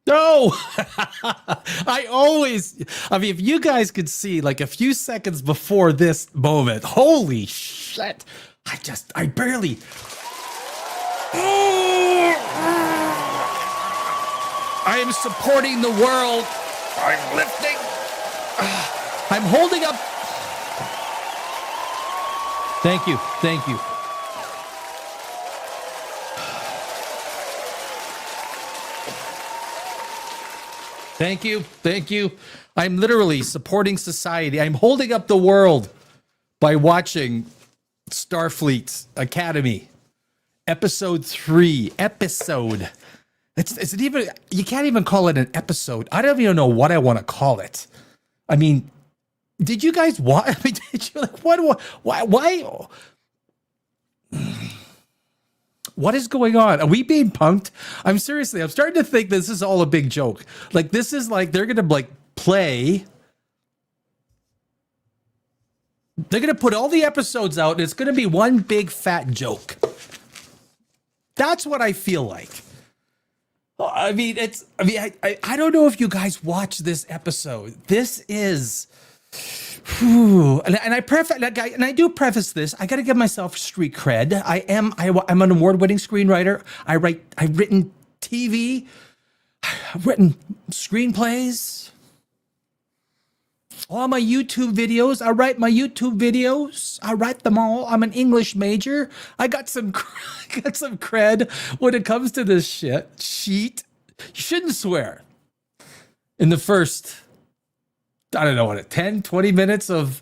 No, I mean, if you guys could see like a few seconds before this moment, holy shit. I barely. I am supporting the world. I'm lifting. I'm holding up. Thank you. Thank you. Thank you. Thank you. I'm literally supporting society. I'm holding up the world by watching Starfleet Academy. Episode 3. Episode. It's even, you can't even call it an episode. I don't even know what I want to call it. I mean, did you guys watch? I mean, did you like, why? What is going on? Are we being punked? I'm starting to think this is all a big joke. Like, this is like, they're going to like play. They're going to put all the episodes out and it's going to be one big fat joke. That's what I feel like. I mean, I don't know if you guys watch this episode. This is, and I do preface this. I got to give myself street cred. I'm an award-winning screenwriter. I've written TV. I've written screenplays. All my YouTube videos. I write my YouTube videos. I write them all. I'm an English major. I got some cred when it comes to this shit. You shouldn't swear. In the first, I don't know what, 10, 20 minutes of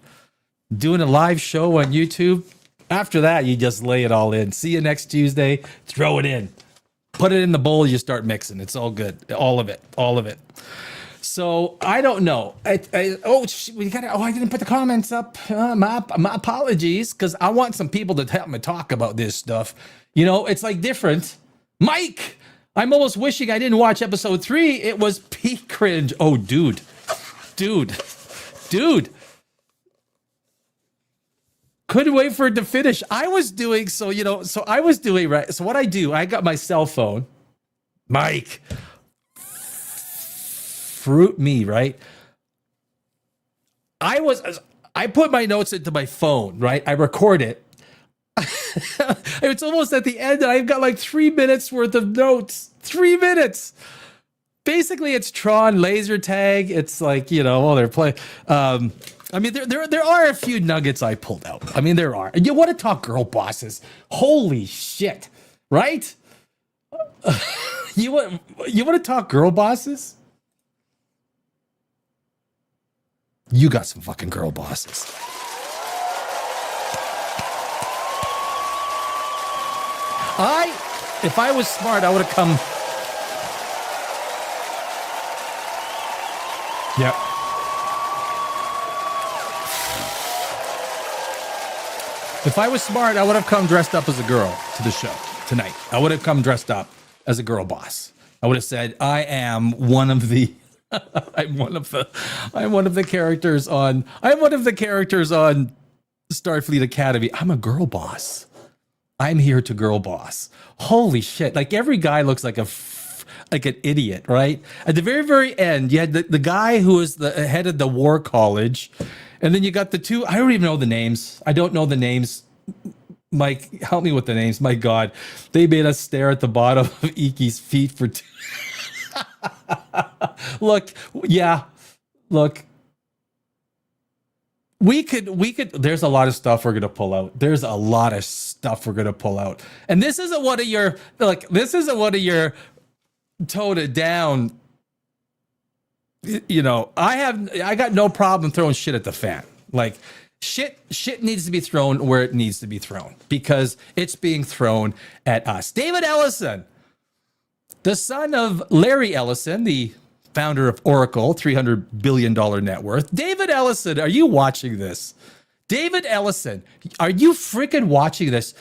doing a live show on YouTube. After that, you just lay it all in. See you next Tuesday. Throw it in. Put it in the bowl. You start mixing. It's all good. All of it. All of it. So I don't know. I didn't put the comments up. My apologies, because I want some people to help me talk about this stuff. You know, it's like different. Mike, I'm almost wishing I didn't watch episode 3. It was peak cringe. Oh, dude. Couldn't wait for it to finish. I was doing right. So what I do, I got my cell phone. Mike. Fruit me, right? I put my notes into my phone, right? I record it. It's almost at the end and I've got like 3 minutes worth of notes. 3 minutes. Basically, it's Tron laser tag. It's like, they're playing. I mean, there are a few nuggets I pulled out. I mean, there are. And you want to talk girl bosses? Holy shit, right? You want to talk girl bosses? You got some fucking girl bosses. If I was smart, I would have come. Yep. If I was smart, I would have come dressed up as a girl to the show tonight. I would have come dressed up as a girl boss. I would have said, I am one of the I'm one of the characters on Starfleet Academy. I'm a girl boss. I'm here to girl boss. Holy shit. Like every guy looks like an idiot, right? At the very, very end, you had the guy who was the head of the war college. And then you got the two, I don't even know the names. I don't know the names. Mike, help me with the names. My God, they made us stare at the bottom of Iki's feet for two. Look. We could, there's a lot of stuff we're going to pull out. And this isn't one of your tone it down. I got no problem throwing shit at the fan. Like shit needs to be thrown where it needs to be thrown because it's being thrown at us. David Ellison, the son of Larry Ellison, the founder of Oracle, $300 billion net worth. David Ellison, are you watching this? David Ellison, are you freaking watching this?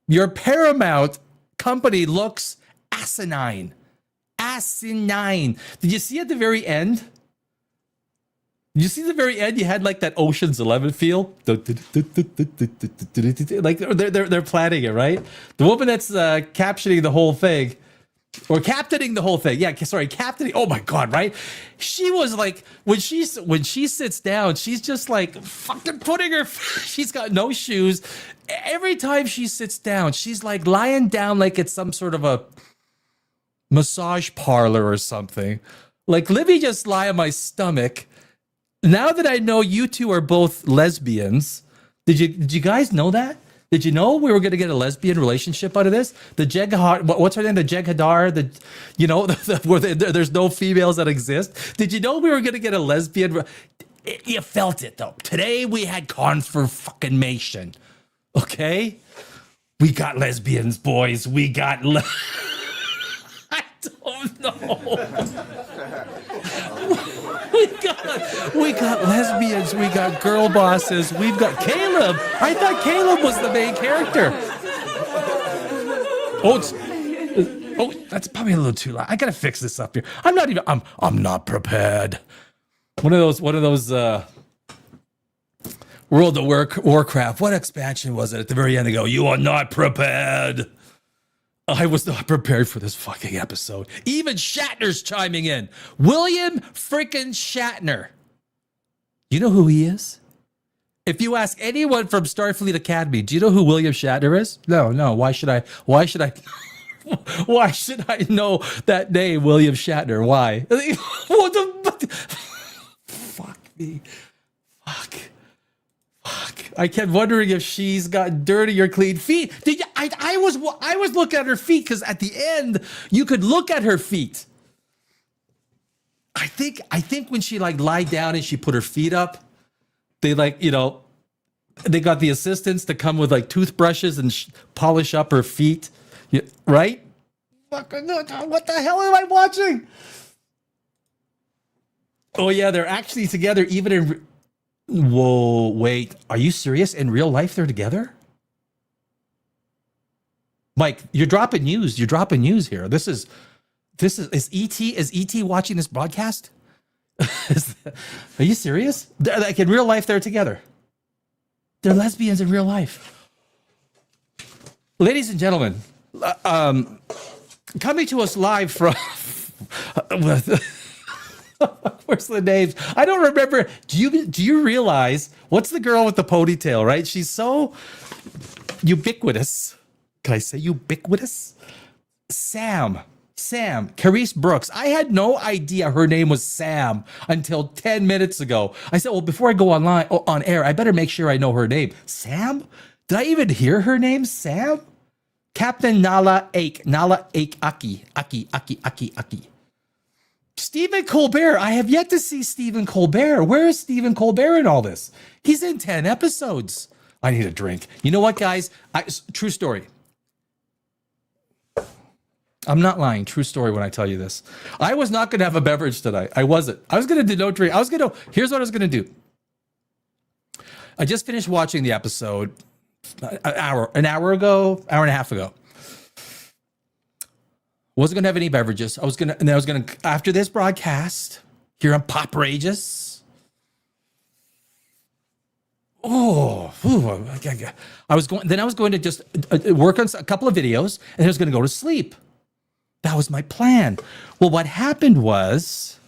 Your Paramount company looks asinine. Did you see at the very end? You had like that Ocean's 11 feel. Like they're planning it, right? The woman that's captioning the whole thing, or captaining the whole thing. Yeah, sorry, captaining. Oh my god, right? She was like when she sits down, she's just like fucking putting her. She's got no shoes. Every time she sits down, she's like lying down like it's some sort of a massage parlor or something. Like, let me just lie on my stomach. Now that I know you two are both lesbians, did you guys know that? Did you know we were going to get a lesbian relationship out of this? The what's her name? The Jeg Hadar, where there's no females that exist. Did you know we were going to get a lesbian? You felt it though. Today we had confirmation. Okay, we got lesbians, boys. We got. I don't know. We got lesbians, we got girl bosses, we've got Caleb. I thought Caleb was the main character. Oh, that's probably a little too loud. I gotta fix this up here. I'm not prepared. One of those World of Warcraft. What expansion was it at the very end? They go, you are not prepared. I was not prepared for this fucking episode. Even Shatner's chiming in. William freaking Shatner. You know who he is? If you ask anyone from Starfleet Academy, do you know who William Shatner is? No. Why should I? Why should I know that name, William Shatner? Why? Fuck me. Fuck. I kept wondering if she's got dirty or clean feet. I was looking at her feet because at the end you could look at her feet. I think when she like lied down and she put her feet up, they they got the assistants to come with like toothbrushes and polish up her feet, right? What the hell am I watching? Oh yeah, they're actually together even in. Whoa, wait. Are you serious? In real life, they're together? Mike, you're dropping news. You're dropping news here. Is ET watching this broadcast? Are you serious? Like in real life, they're together. They're lesbians in real life. Ladies and gentlemen, coming to us live from... Where's the names? I don't remember. Do you realize what's the girl with the ponytail, right? She's so ubiquitous. Can I say ubiquitous? Sam, Carice Brooks. I had no idea her name was Sam until 10 minutes ago. I said, well, before I go on air, I better make sure I know her name. Sam? Did I even hear her name? Sam? Captain Nala Aki. Stephen Colbert. I have yet to see Stephen Colbert. Where is Stephen Colbert in all this? He's in 10 episodes. I need a drink. You know what, guys? True story. I'm not lying. True story when I tell you this. I was not going to have a beverage tonight. I wasn't. I was going to do no drink. Here's what I was going to do. I just finished watching the episode an hour and a half ago. Wasn't gonna have any beverages. I was gonna after this broadcast here on Poprageous. I was going to just work on a couple of videos, and I was going to go to sleep. That was my plan. Well, what happened was,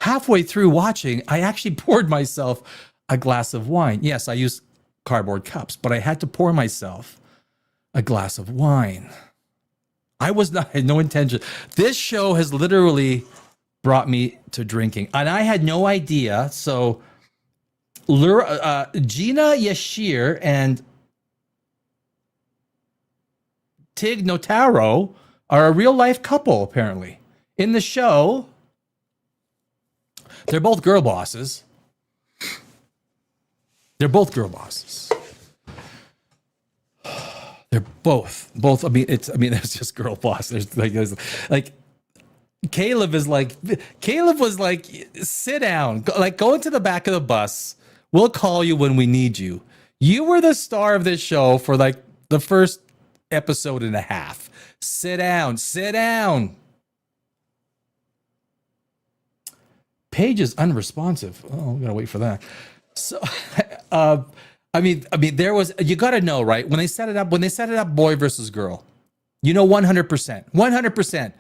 halfway through watching, I actually poured myself a glass of wine. Yes, I use cardboard cups, but I had to pour myself a glass of wine. I had no intention. This show has literally brought me to drinking, and I had no idea. So, Gina Yashir and Tig Notaro are a real life couple, apparently. In the show, they're both girl bosses. They're both. I mean, there's just girl boss. There's like Caleb was like, sit down, go into the back of the bus. We'll call you when we need you. You were the star of this show for like the first episode and a half. Sit down. Page is unresponsive. Oh, I'm gonna wait for that. So, I mean, there was, you got to know, right? When they set it up, boy versus girl, You know, 100%, 100%.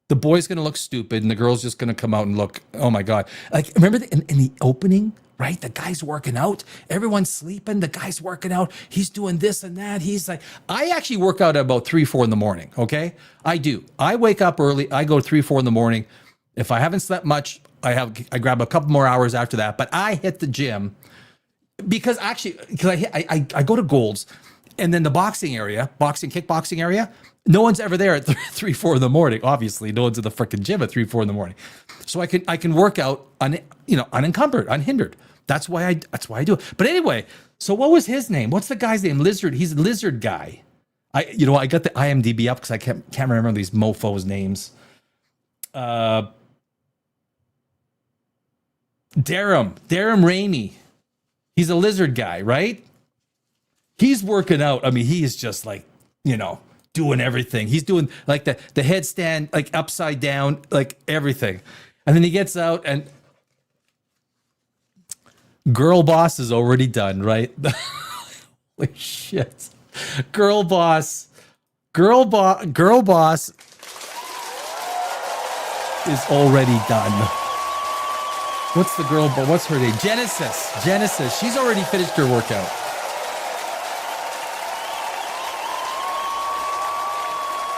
The boy's going to look stupid and the girl's just going to come out and look, oh my God. Like, remember in the opening, right? The guy's working out. Everyone's sleeping. The guy's working out. He's doing this and that. He's like, I actually work out at about 3, 4 in the morning. Okay. I do. I wake up early. I go 3, 4 in the morning. If I haven't slept much, I grab a couple more hours after that, but I hit the gym because I go to Gold's and then the kickboxing area. No one's ever there at 3, 4 in the morning. Obviously, no one's at the freaking gym at 3, 4 in the morning. So I can work out unencumbered, unhindered. That's why I do it. But anyway, so what was his name? What's the guy's name? Lizard. He's a lizard guy. I got the IMDb up because I can't remember these mofos' names. Darum Rainey. He's a lizard guy, right? He's working out. I mean, he is just like, doing everything. He's doing like the headstand, like upside down, like everything. And then he gets out and girl boss is already done, right? Holy shit. Girl boss is already done. What's her name? Genesis. She's already finished her workout.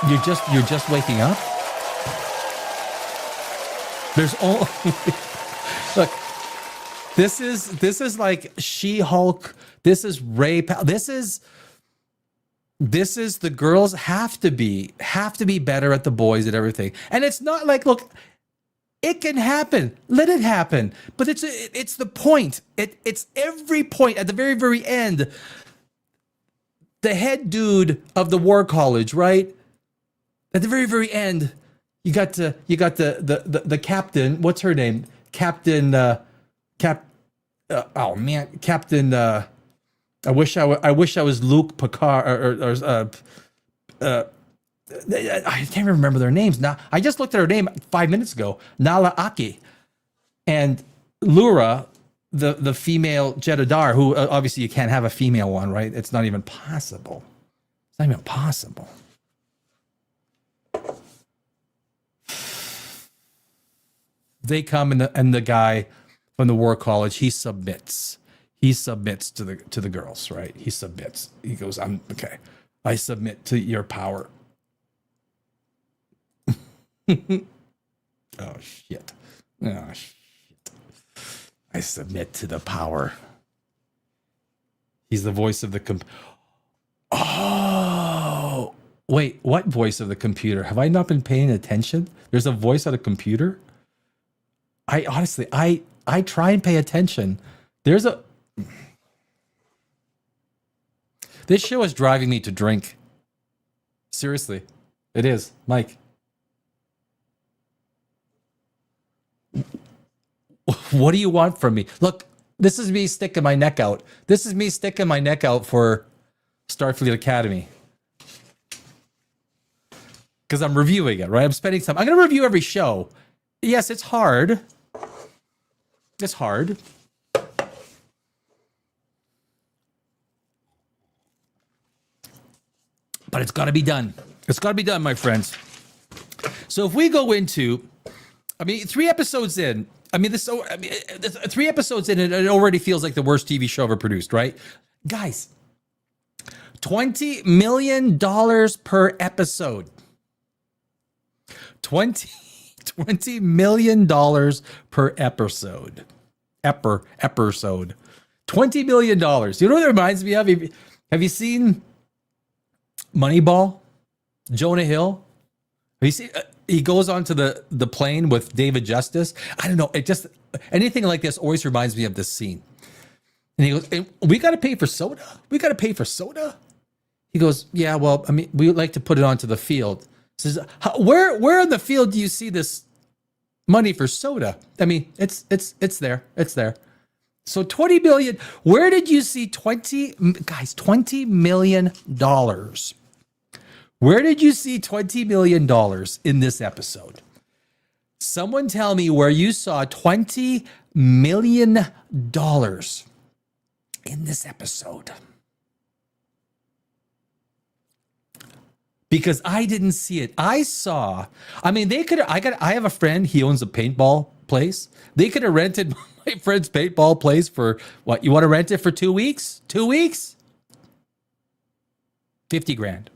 You're just waking up? There's all look. This is like She-Hulk. This is Ray. This is the girls have to be better at the boys and everything. And it's not like, look, it can happen. Let it happen. But it's the point. It's every point at the very, very end. The head dude of the war college, right? At the very, very end, you got the captain. What's her name? Captain. Captain. I wish I was Luke Picard I can't remember their names now. I just looked at her name 5 minutes ago. Nala Aki and Lura, the female Jedidar, who obviously you can't have a female one, right? It's not even possible. It's not even possible. They come and the guy from the war college, he submits. He submits to the girls, right? He submits. He goes, "I'm okay. I submit to your power." Oh shit! I submit to the power. He's the voice of the Oh, wait, what voice of the computer? Have I not been paying attention? There's a voice on a computer? I honestly, I try and pay attention. This show is driving me to drink. Seriously, it is, Mike. What do you want from me? Look, this is me sticking my neck out. This is me sticking my neck out for Starfleet Academy. Because I'm reviewing it, right? I'm spending time. I'm going to review every show. Yes, it's hard. It's hard. But it's got to be done. It's got to be done, my friends. So if we go into, 3 episodes in, 3 episodes in, it already feels like the worst TV show ever produced, right? Guys, $20 million per episode. $20 million per episode. Episode. $20 million. You know what it reminds me of? Have you seen Moneyball? Jonah Hill? Have you seen? He goes onto the plane with David Justice. I don't know. It just, anything like this always reminds me of this scene. And he goes, "We got to pay for soda? We got to pay for soda?" He goes, "Yeah, well, we would like to put it onto the field." He says, where in the field do you see this money for soda? It's there. It's there. So 20 million. Where did you see $20 million? Where did you see $20 million in this episode? Someone tell me where you saw $20 million in this episode. because I didn't see it. I saw. I mean, they could. I have a friend. He owns a paintball place. They could have rented my friend's paintball place for what? You want to rent it for 2 weeks? 2 weeks? 50 grand.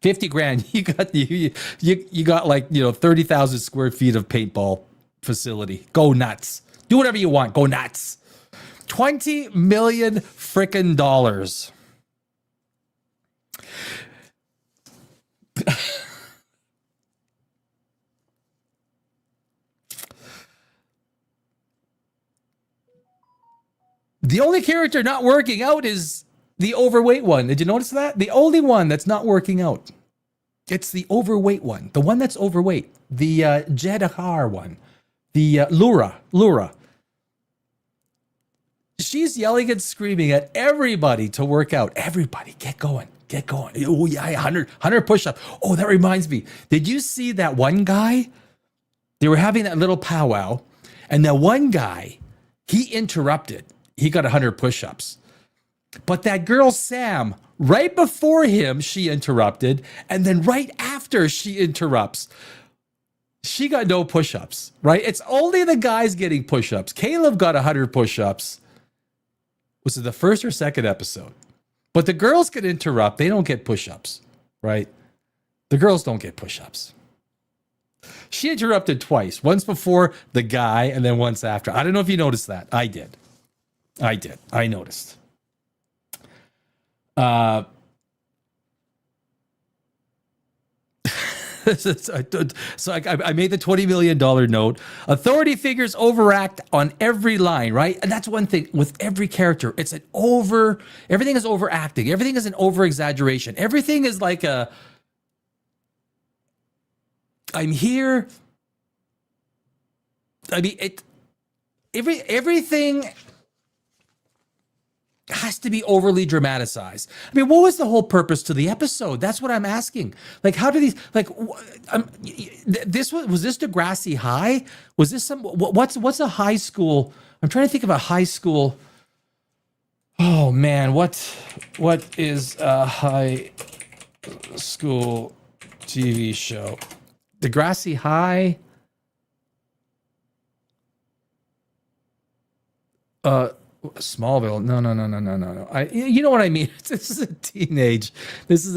50 grand. You got like 30,000 square feet of paintball facility. Go nuts. Do whatever you want. Go nuts. 20 million frickin' dollars. The only character not working out is the overweight one. Did you notice that? The only one that's not working out. It's the overweight one. The one that's overweight. The Jedahar one. The Lura. She's yelling and screaming at everybody to work out. Everybody, get going. Get going. Oh, yeah, 100 push-ups. Oh, that reminds me. Did you see that one guy? They were having that little powwow, and that one guy, he interrupted. He got 100 push-ups. But that girl, Sam, right before him, she interrupted, and then right after she interrupts, she got no push-ups, right? It's only the guys getting push-ups. Caleb got 100 push-ups. Was it the first or second episode? But the girls can interrupt. They don't get push-ups, right? The girls don't get push-ups. She interrupted twice. Once before the guy and then once after. I don't know if you noticed that. I did. I noticed. So I made the $20 million note. Authority figures overact on every line, right? And that's one thing with every character. Everything is overacting. Everything is an over-exaggeration. Everything is like I'm here. I mean, everything has to be overly dramatized. I mean, what was the whole purpose to the episode? That's what I'm asking. Like, how do these, like, was this Degrassi High? Was this what's a high school? I'm trying to think of a high school. Oh man, what is a high school TV show? Degrassi High. Smallville. No. You know what I mean? This is a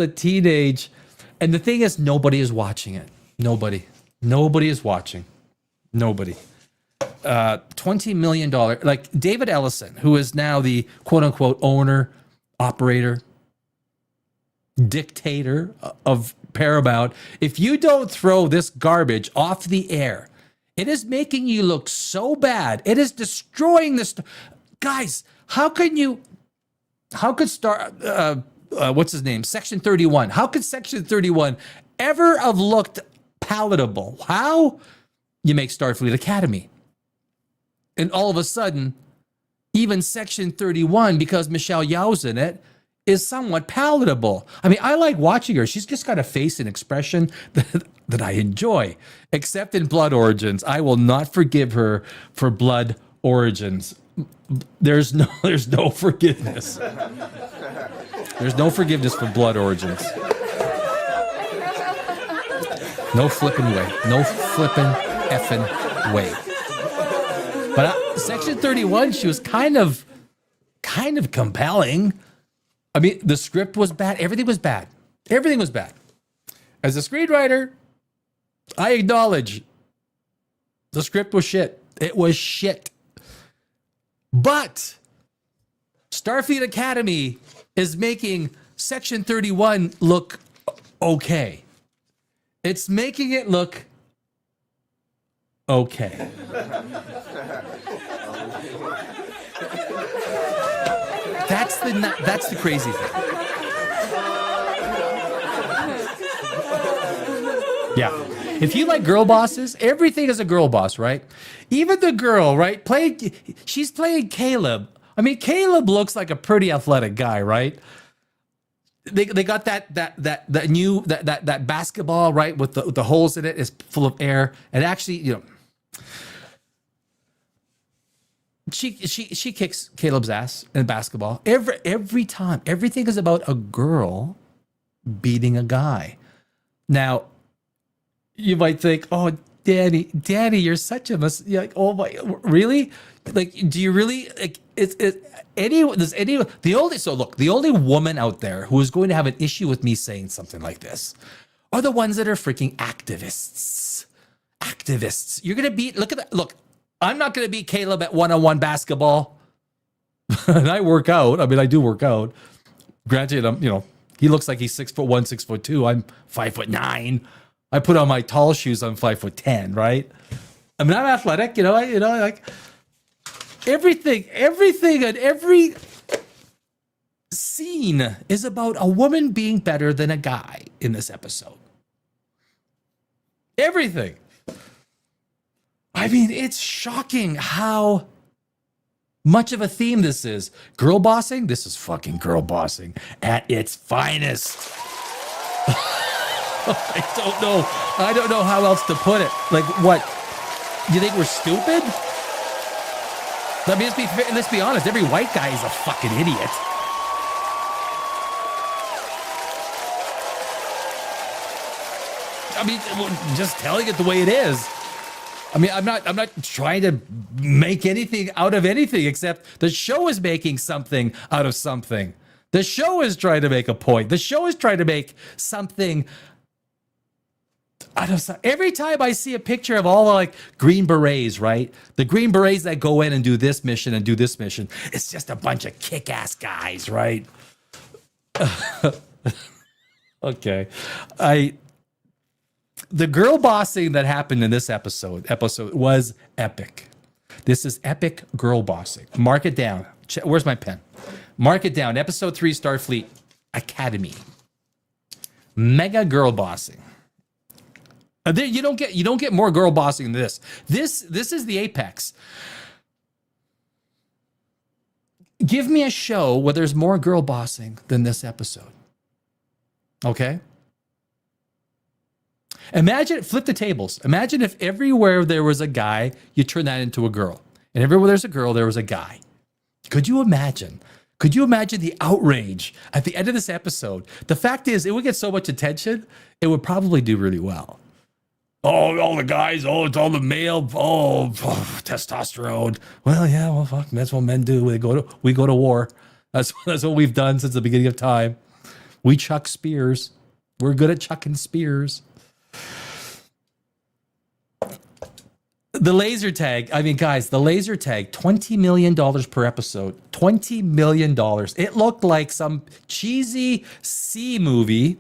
teenage, and the thing is, nobody is watching it. Nobody is watching. Nobody. $20 million. Like David Ellison, who is now the quote unquote owner, operator, dictator of Paramount. If you don't throw this garbage off the air, it is making you look so bad. It is destroying this. Guys, how could what's his name? Section 31. How could Section 31 ever have looked palatable? How? You make Starfleet Academy. And all of a sudden, even Section 31, because Michelle Yeoh's in it, is somewhat palatable. I mean, I like watching her. She's just got a face and expression that I enjoy. Except in Blood Origins. I will not forgive her for Blood Origins. There's no forgiveness. There's no forgiveness for Blood Origins. No flipping way. No flipping effing way. But Section 31, she was kind of compelling. I mean, the script was bad. Everything was bad. Everything was bad. As a screenwriter, I acknowledge the script was shit. It was shit. But Starfleet Academy is making Section 31 look okay. It's making it look okay. That's the crazy thing. Yeah. If you like girl bosses, everything is a girl boss, right? Even the girl, right? She's playing Caleb. I mean, Caleb looks like a pretty athletic guy, right? They got that basketball, right, with the holes in it is full of air, and actually, she kicks Caleb's ass in basketball every time. Everything is about a girl beating a guy. Now, you might think, oh, Danny, you're such a you're like, oh my, really? Like, do you really like? The only woman out there who is going to have an issue with me saying something like this are the ones that are freaking activists. Activists. You're gonna beat. Look at that. Look, I'm not gonna beat Caleb at one-on-one basketball. And I work out. I mean, I do work out. Granted, he looks like he's 6'1", 6'2". I'm 5'9". I put on my tall shoes. I'm 5'10", right? I mean, I'm athletic. Like everything, and every scene is about a woman being better than a guy in this episode. Everything. I mean, it's shocking how much of a theme this is. Girl bossing? This is fucking girl bossing at its finest. I don't know how else to put it. Like, what? You think we're stupid? Let's be honest. Every white guy is a fucking idiot. I mean, just telling it the way it is. I mean, I'm not trying to make anything out of anything, except the show is making something out of something. The show is trying to make a point. The show is trying to make something out of something. Every time I see a picture of all the like Green Berets, right? The Green Berets that go in and do this mission and do this mission, it's just a bunch of kick-ass guys, right? Okay. The girl bossing that happened in this episode was epic. This is epic girl bossing. Mark it down. Where's my pen? Mark it down. Episode 3, Starfleet Academy. Mega girl bossing. You don't get more girl bossing than this. This is the apex. Give me a show where there's more girl bossing than this episode. Okay? Flip the tables. Imagine if everywhere there was a guy, you turn that into a girl. And everywhere there's a girl, there was a guy. Could you imagine? Could you imagine the outrage at the end of this episode? The fact is, it would get so much attention, it would probably do really well. Oh, all the guys, it's all the male, testosterone. Well, yeah, well, fuck, that's what men do. We go to war. That's what we've done since the beginning of time. We chuck spears. We're good at chucking spears. The laser tag, guys, $20 million per episode. $20 million. It looked like some cheesy C movie.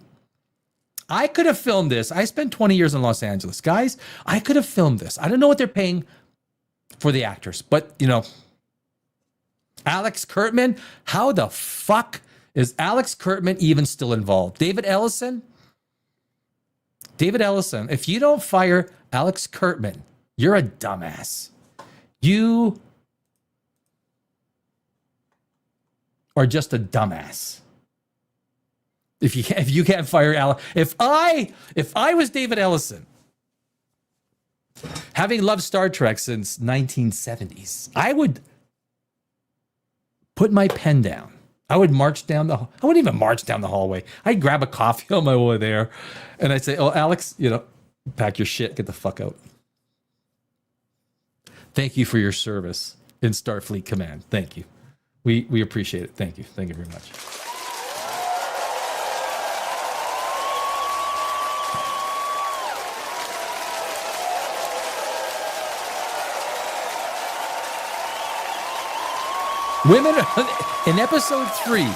I could have filmed this. I spent 20 years in Los Angeles. Guys, I could have filmed this. I don't know what they're paying for the actors, but, Alex Kurtzman, how the fuck is Alex Kurtzman even still involved? David Ellison, if you don't fire Alex Kurtzman, you're a dumbass. You are just a dumbass. If you can't fire Alex, if I was David Ellison, having loved Star Trek since 1970s, I would put my pen down. I would march down I wouldn't even march down the hallway. I'd grab a coffee on my way there, and I'd say, "Oh, Alex, pack your shit, get the fuck out. Thank you for your service in Starfleet Command. Thank you. We appreciate it. Thank you. Thank you very much." Women, in episode 3,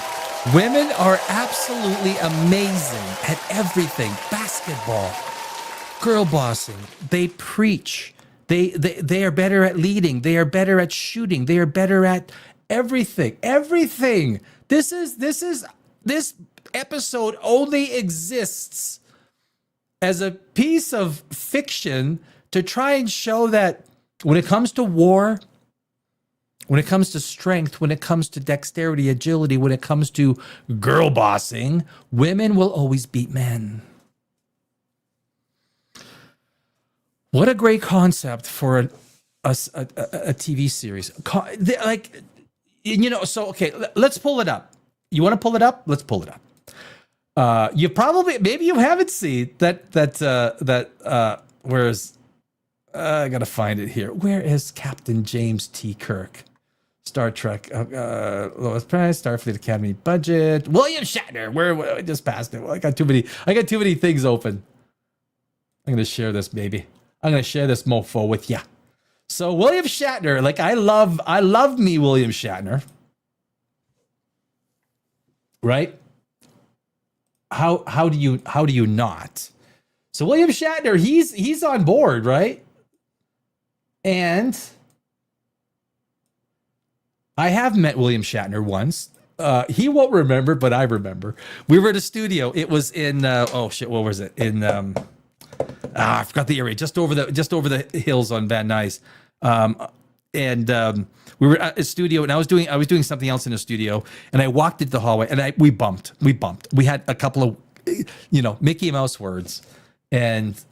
women are absolutely amazing at everything. Basketball, girl bossing, they preach. They are better at leading. They are better at shooting. They are better at everything. Everything. This episode only exists as a piece of fiction to try and show that when it comes to war, when it comes to strength, when it comes to dexterity, agility, when it comes to girl bossing, women will always beat men. What a great concept for a TV series. So, okay, let's pull it up. You want to pull it up? Let's pull it up. You probably, maybe you haven't seen where's, I gotta find it here. Where is Captain James T. Kirk? Star Trek, lowest price, Starfleet Academy budget. William Shatner. Where I just passed it. Well, I got too many things open. I'm gonna share this, baby. I'm gonna share this mofo with ya. So William Shatner, like I love me William Shatner. Right? How do you not? So William Shatner, he's on board, right? And I have met William Shatner once. He won't remember, but I remember. We were at a studio. It was in what was it? In I forgot the area, just over the hills on Van Nuys. We were at a studio, and I was doing something else in the studio, and I walked into the hallway, and we bumped. We had a couple of Mickey Mouse words, and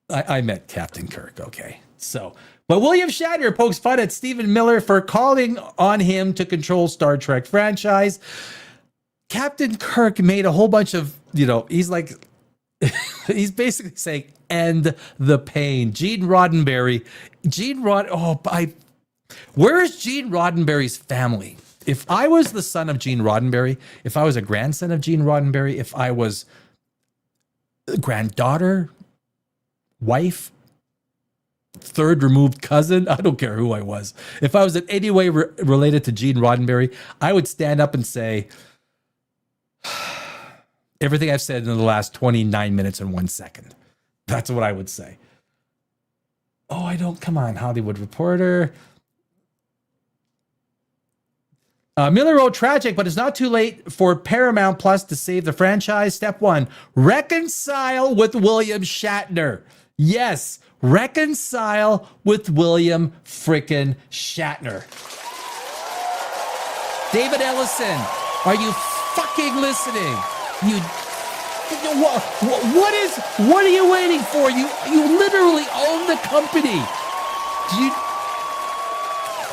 I met Captain Kirk. Okay, so. But William Shatner pokes fun at Stephen Miller for calling on him to control Star Trek franchise. Captain Kirk made a whole bunch of, he's like, he's basically saying, end the pain. Where's Gene Roddenberry's family? If I was the son of Gene Roddenberry, if I was a grandson of Gene Roddenberry, if I was a granddaughter, wife, third removed cousin, I don't care who I was. If I was in any way related to Gene Roddenberry, I would stand up and say everything I've said in the last 29 minutes and 1 second. That's what I would say. Come on, Hollywood Reporter. Miller wrote, tragic, but it's not too late for Paramount Plus to save the franchise. Step 1, reconcile with William Shatner. Yes, reconcile with William frickin' Shatner. David Ellison, are you fucking listening? What are you waiting for? You literally own the company.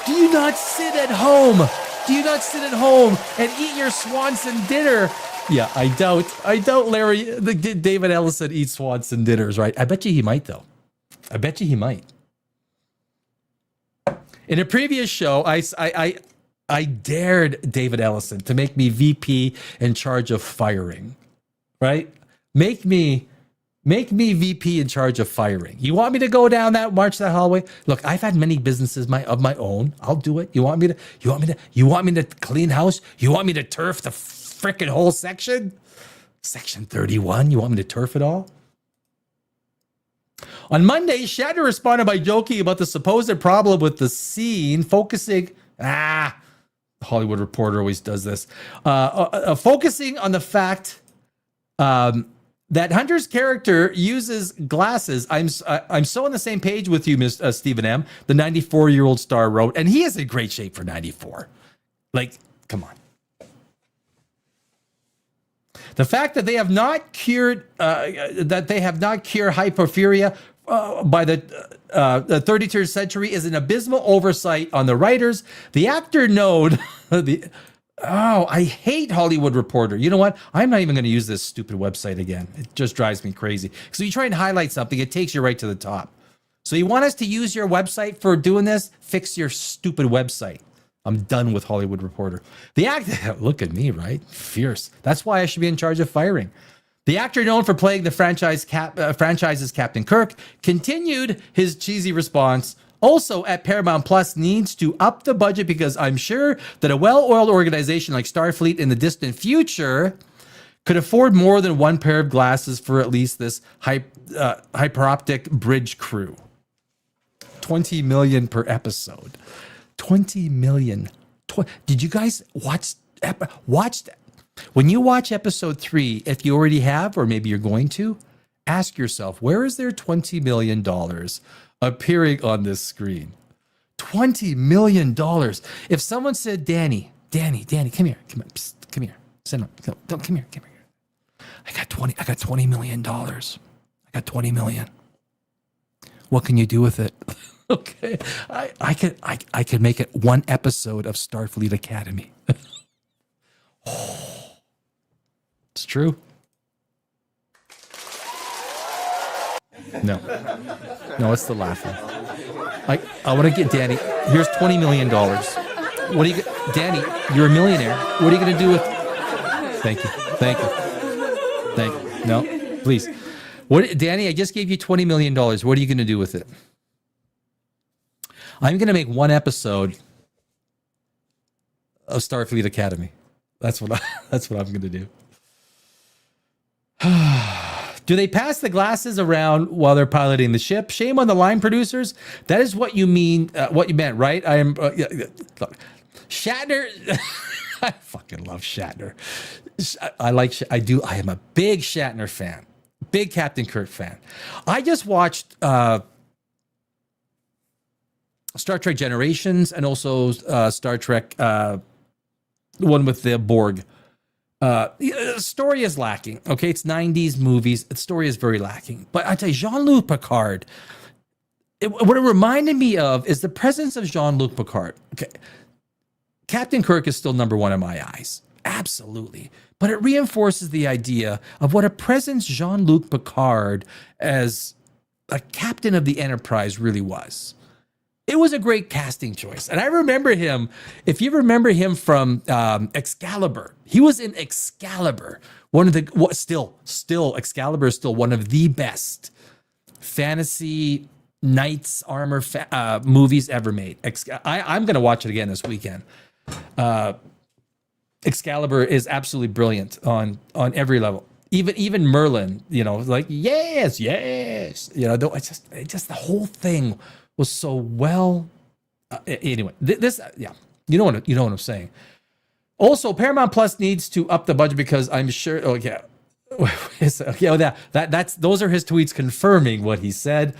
Do you not sit at home? Do you not sit at home and eat your Swanson dinner? Yeah, I doubt Larry, David Ellison eats Swanson dinners, right? I bet you he might, though. I bet you he might. In a previous show, I dared David Ellison to make me VP in charge of firing, right? Make me VP in charge of firing. You want me to go down march that hallway? Look, I've had many businesses of my own. I'll do it. You want me to clean house? You want me to turf the frickin' whole section? Section 31, you want me to turf it all? On Monday, Shatner responded by joking about the supposed problem with the scene, focusing, the Hollywood Reporter always does this, focusing on the fact that Hunter's character uses glasses. I'm so on the same page with you, Miss Stephen M., the 94-year-old star wrote, and he is in great shape for 94. Like, come on. The fact that they have not cured hypophilia by the 33rd century is an abysmal oversight on the writers. The actor Node, I hate Hollywood Reporter. You know what? I'm not even going to use this stupid website again. It just drives me crazy. So you try and highlight something, it takes you right to the top. So you want us to use your website for doing this? Fix your stupid website. I'm done with Hollywood Reporter. The actor, look at me, right? Fierce. That's why I should be in charge of firing. The actor known for playing the franchise's Captain Kirk continued his cheesy response. Also, at Paramount Plus needs to up the budget because I'm sure that a well-oiled organization like Starfleet in the distant future could afford more than one pair of glasses for at least this hyperoptic bridge crew. $20 million per episode. 20 million. Did you guys watch when you watch episode 3, if you already have, or maybe you're going to, ask yourself, where is there $20 million appearing on this screen? $20 million. If someone said, Danny, come here. Come here. Come here. I got $20 million. I got 20 million. What can you do with it? Okay, I could make it one episode of Starfleet Academy. It's true. No. No, it's the laughing. I want to get Danny. Here's $20 million. What do you get? Danny, you're a millionaire. What are you going to do with? Thank you. Thank you. Thank you. No, please. What, Danny, I just gave you $20 million. What are you going to do with it? I'm going to make one episode of Starfleet Academy. That's what I'm going to do. Do they pass the glasses around while they're piloting the ship? Shame on the line producers. That is what you mean. What you meant, right? I am. Look, Shatner. I fucking love Shatner. I like. I do. I am a big Shatner fan. Big Captain Kirk fan. I just watched Star Trek Generations and also Star Trek, the one with the Borg. Story is lacking. Okay, it's 90s movies. The story is very lacking. But I tell you, Jean-Luc Picard, what it reminded me of is the presence of Jean-Luc Picard. Okay, Captain Kirk is still number one in my eyes. Absolutely. But it reinforces the idea of what a presence Jean-Luc Picard as a captain of the Enterprise really was. It was a great casting choice. And I remember him, if you remember him from Excalibur, he was in Excalibur. Still, Excalibur is still one of the best fantasy knights armor movies ever made. I'm going to watch it again this weekend. Excalibur is absolutely brilliant on every level. Even Merlin, like yes, it just the whole thing was so well. Anyway, this you know what I'm saying. Also, Paramount Plus needs to up the budget because I'm sure. Oh yeah, those are his tweets confirming what he said.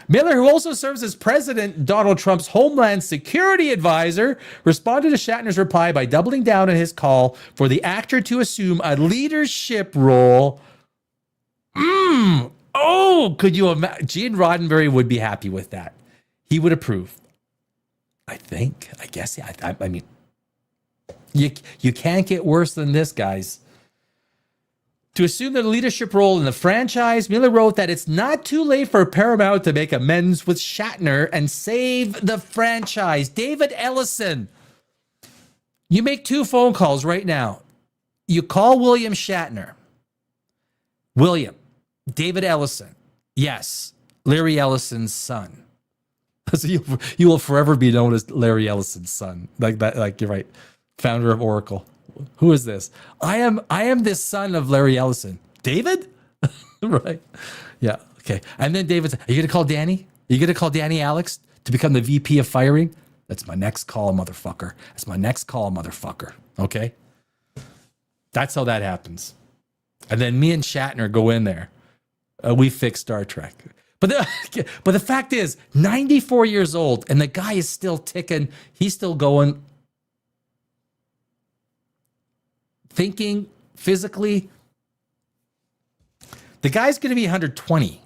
Miller, who also serves as President Donald Trump's Homeland Security Advisor, responded to Shatner's reply by doubling down on his call for the actor to assume a leadership role. Oh, could you imagine? Gene Roddenberry would be happy with that. He would approve. I guess. Yeah. I mean, you can't get worse than this, guys. To assume the leadership role in the franchise, Miller wrote that it's not too late for Paramount to make amends with Shatner and save the franchise. David Ellison, you make 2 phone calls right now. You call William Shatner. William, David Ellison. Yes, Larry Ellison's son. So you will forever be known as Larry Ellison's son. Like that, like you're right. Founder of Oracle. Who is this? I am this son of Larry Ellison. David? Right. Yeah. Okay. And then David said, are you going to call Danny? Are you going to call Danny Alex to become the VP of firing? That's my next call, motherfucker. That's my next call, motherfucker. Okay. That's how that happens. And then me and Shatner go in there. We fix Star Trek. But the fact is, 94 years old, and the guy is still ticking. He's still going. Thinking physically, the guy's going to be 120,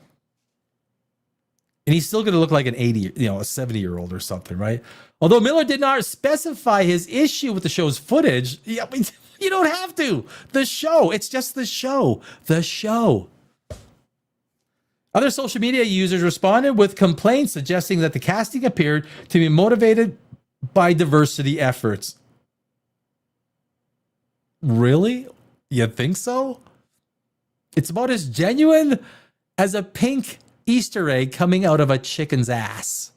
and he's still going to look like an 80, a 70-year-old or something, right? Although Miller did not specify his issue with the show's footage, you don't have to. The show, it's just the show. The show. Other social media users responded with complaints suggesting that the casting appeared to be motivated by diversity efforts. Really? You think so? It's about as genuine as a pink Easter egg coming out of a chicken's ass.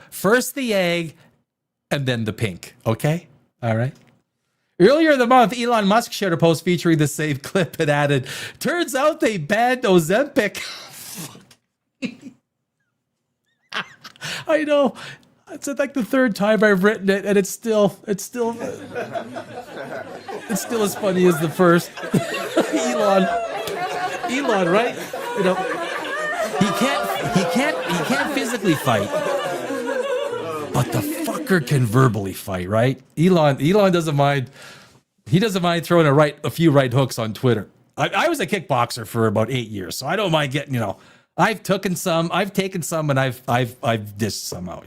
First the egg and then the pink. Okay? All right. Earlier in the month, Elon Musk shared a post featuring the same clip and added, turns out they banned Ozempic. I know. It's like the 3rd time I've written it, and it's still as funny as the first. Elon, right? He can't physically fight, but the fucker can verbally fight, right? Elon doesn't mind. He doesn't mind throwing a few right hooks on Twitter. I was a kickboxer for about 8 years, so I don't mind getting. I've taken some, and I've dished some out.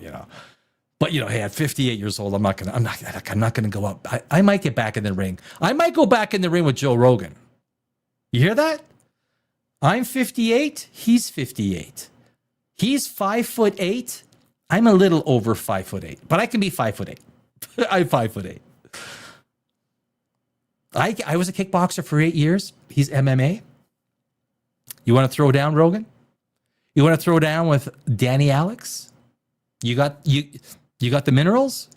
But hey, at 58 years old, I'm not gonna go up. I might get back in the ring. I might go back in the ring with Joe Rogan. You hear that? I'm 58. He's 58. He's 5'8". I'm a little over 5'8", but I can be 5'8". I'm 5'8". I was a kickboxer for 8 years. He's MMA. You want to throw down, Rogan? You want to throw down with Danny Alex? You got the minerals?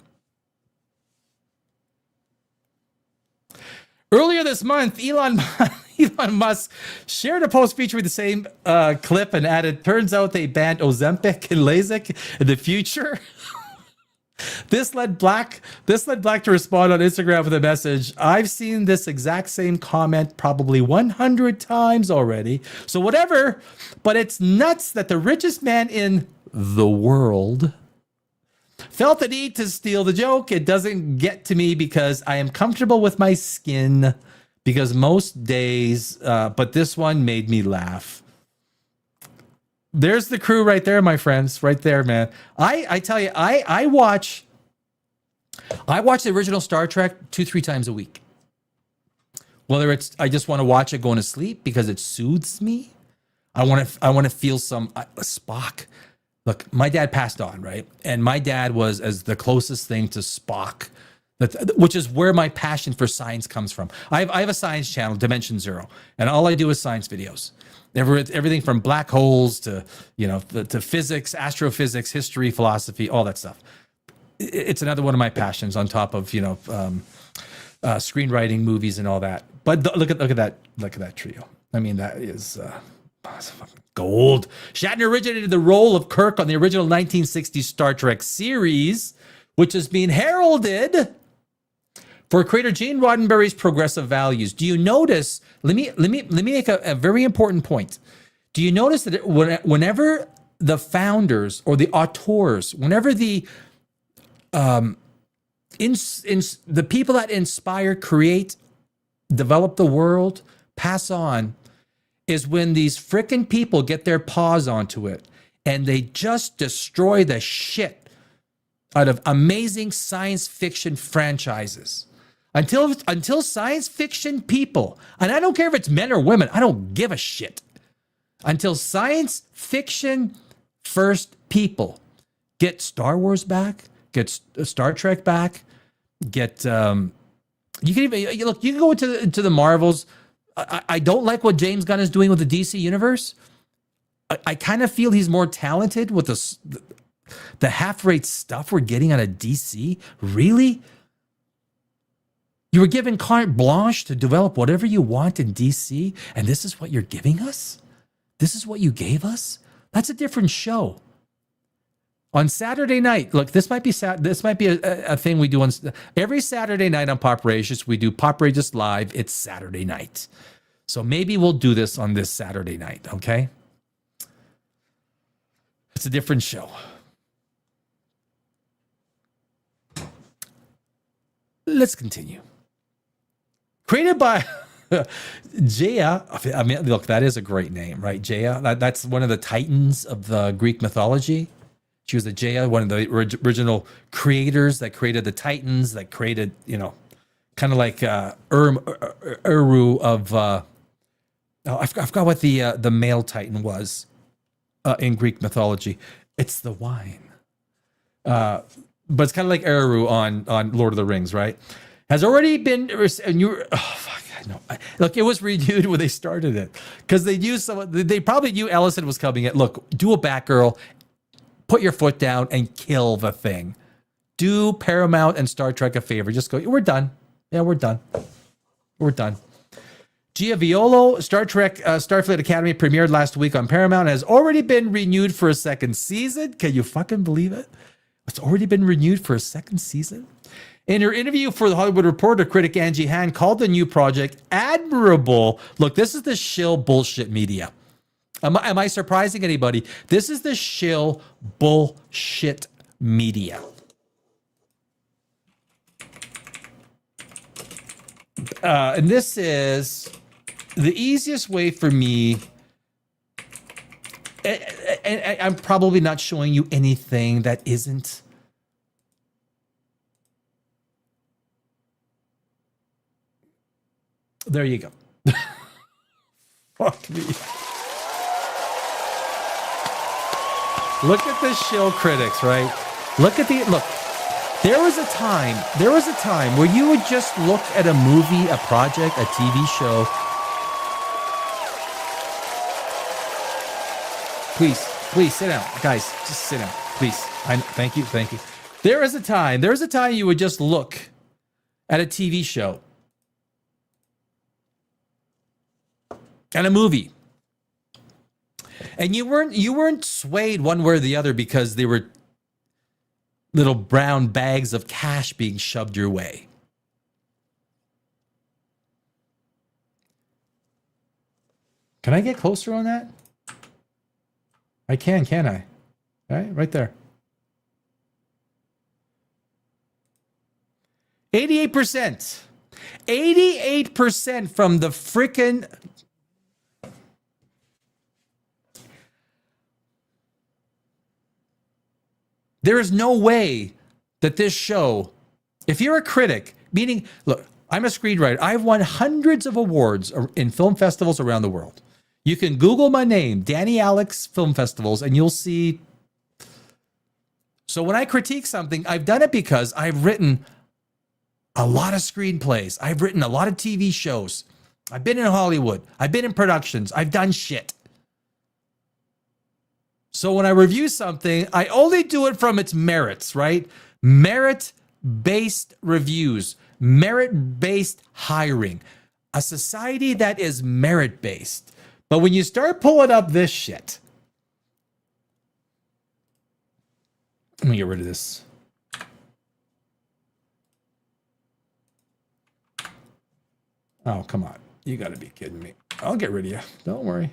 Earlier this month, Elon Musk shared a post featuring the same clip and added, turns out they banned Ozempic and LASIK in the future. This led Black to respond on Instagram with a message. I've seen this exact same comment probably 100 times already. So whatever, but it's nuts that the richest man in the world felt the need to steal the joke. It doesn't get to me because I am comfortable with my skin because most days, but this one made me laugh. There's the crew right there, my friends, right there, man. I tell you, I watch the original Star Trek 2-3 times a week. Whether it's I just want to watch it going to sleep because it soothes me. I want to feel some Spock. Look, my dad passed on, right? And my dad was as the closest thing to Spock, which is where my passion for science comes from. I have a science channel, Dimension Zero, and all I do is science videos. Everything from black holes to to physics, astrophysics, history, philosophy, all that stuff. It's another one of my passions on top of screenwriting, movies, and all that. But look at that trio. I mean, that is gold. Shatner originated the role of Kirk on the original 1960s Star Trek series, which is being heralded for creator Gene Roddenberry's progressive values. Do you notice? Let me make a very important point. Do you notice that whenever the founders or the auteurs, whenever the the people that inspire, create, develop the world, pass on, is when these frickin' people get their paws onto it and they just destroy the shit out of amazing science fiction franchises. Until science fiction people, and I don't care if it's men or women, I don't give a shit. Until science fiction first people get Star Wars back, get Star Trek back, get you can even look. You can go into the Marvels. I don't like what James Gunn is doing with the DC universe. I kind of feel he's more talented with the half-rate stuff we're getting out of DC. Really? You were given carte blanche to develop whatever you want in DC, and this is what you're giving us? This is what you gave us? That's a different show. On Saturday night, look, this might be a thing we do on every Saturday night on Pop Rageous. We do Pop Rageous Live. It's Saturday night. So maybe we'll do this on this Saturday night, okay? It's a different show. Let's continue. Created by Jaya. I mean, look, that is a great name, right? Jaya. That's one of the titans of the Greek mythology. She was the Jaya, one of the original creators that created the Titans, that created, kind of like Uru of. I forgot what the male Titan was in Greek mythology. It's the wine. But it's kind of like Eru on Lord of the Rings, right? Has already been, and look, it was renewed when they started it because they probably knew Ellison was coming in. Look, do a Batgirl, put your foot down and kill the thing. Do Paramount and Star Trek a favor. Just go, we're done. Yeah, we're done. We're done. Gia Violo, Star Trek Starfleet Academy premiered last week on Paramount, has already been renewed for a second season. Can you fucking believe it? It's already been renewed for a second season. In her interview for The Hollywood Reporter, critic Angie Han called the new project admirable. Look, this is the shill bullshit media. Am I surprising anybody? This is the shill bullshit media. And this is the easiest way for me. And I'm probably not showing you anything that isn't. There you go. Fuck me. Look at the shill critics, right? Look. There was a time where you would just look at a movie, a project, a TV show. Please sit down, guys. Just sit down, please. Thank you. There was a time you would just look at a TV show and a movie, and you weren't swayed one way or the other because they were little brown bags of cash being shoved your way. Can I get closer on that? I can't I? All right there. 88%. 88% from the frickin'... There is no way that this show, if you're a critic, meaning, look, I'm a screenwriter. I've won hundreds of awards in film festivals around the world. You can Google my name, Danny Alex Film Festivals, and you'll see. So when I critique something, I've done it because I've written a lot of screenplays. I've written a lot of TV shows. I've been in Hollywood. I've been in productions. I've done shit. So when I review something, I only do it from its merits, right? Merit-based reviews, merit-based hiring, a society that is merit-based. But when you start pulling up this shit, let me get rid of this. Oh, come on. You got to be kidding me. I'll get rid of you. Don't worry.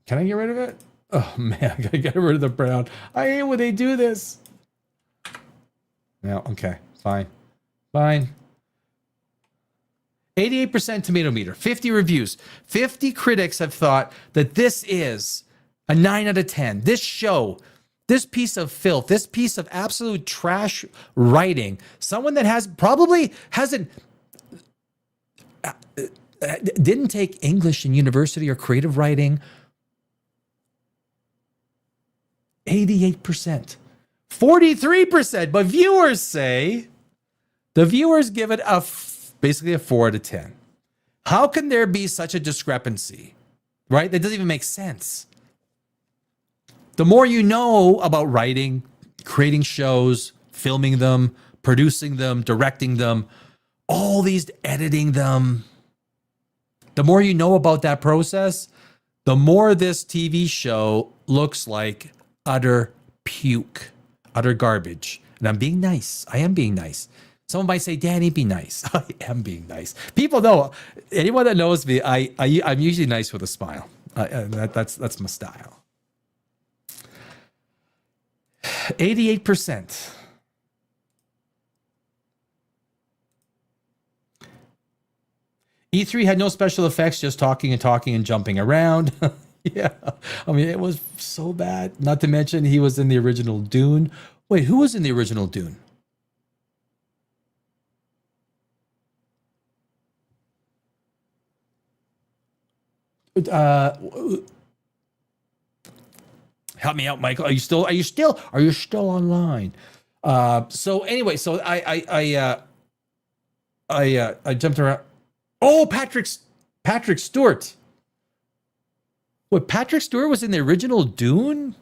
Can I get rid of it? Oh, man, I got to get rid of the brown. I hate when they do this. No, okay, fine. 88% tomato meter, 50 reviews. 50 critics have thought that this is a 9 out of 10. This show, this piece of filth, this piece of absolute trash writing, someone that didn't take English in university or creative writing. 88%. 43%, but viewers say, the viewers give it basically a 4 out of 10. How can there be such a discrepancy, right? That doesn't even make sense. The more you know about writing, creating shows, filming them, producing them, directing them, all these editing them, the more you know about that process, the more this TV show looks like utter puke, utter garbage. And I'm being nice. I am being nice. Someone might say, Danny, be nice. I am being nice. People know, anyone that knows me, I'm usually nice with a smile. That's my style. 88%. E3 had no special effects, just talking and jumping around. Yeah, I mean, it was so bad. Not to mention, he was in the original Dune. Wait, who was in the original Dune? Help me out, Michael. Are you still online? So anyway, so I jumped around. Oh, Patrick Stewart. What, Patrick Stewart was in the original Dune?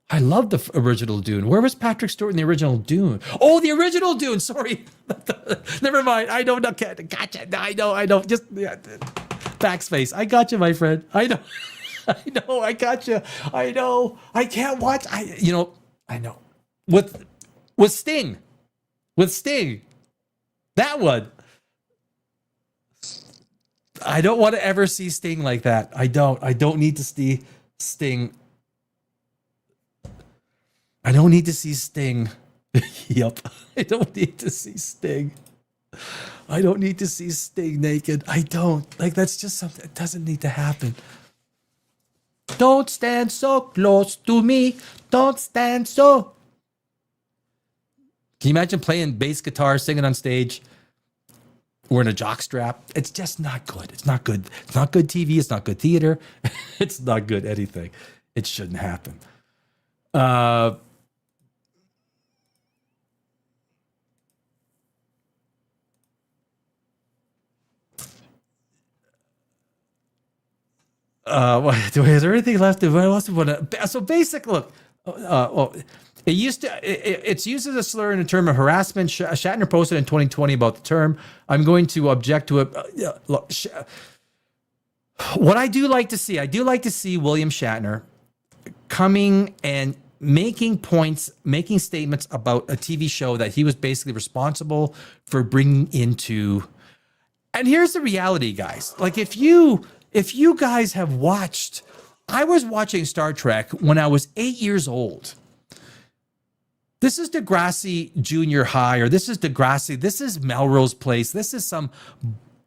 I love the original Dune. Where was Patrick Stewart in the original Dune? Oh, the original Dune. Sorry. Never mind. I know. Gotcha. I know. Just backspace. I got you, my friend. I know. I got you. I know. I can't watch. I know. With Sting. That one. I don't want to ever see Sting like that. I don't need to see Sting. I don't need to see Sting. Yep. I don't need to see Sting. I don't need to see Sting naked. I don't. Like, that's just something that doesn't need to happen. Don't stand so close to me. Don't stand so. Can you imagine playing bass guitar, singing on stage? wearing a jockstrap. It's just not good. It's not good. It's not good TV. It's not good theater. It's not good anything. It shouldn't happen. Is there anything left? So basic. Look, well, it's used as a slur in the term of harassment. Shatner posted in 2020 about the term. I'm going to object to it. Look, what I do like to see William Shatner coming and making points, making statements about a TV show that he was basically responsible for bringing into. And here's the reality, guys. Like if you guys have watched, I was watching Star Trek when I was 8 years old. This is Degrassi Junior High, or this is Degrassi, this is Melrose Place. This is some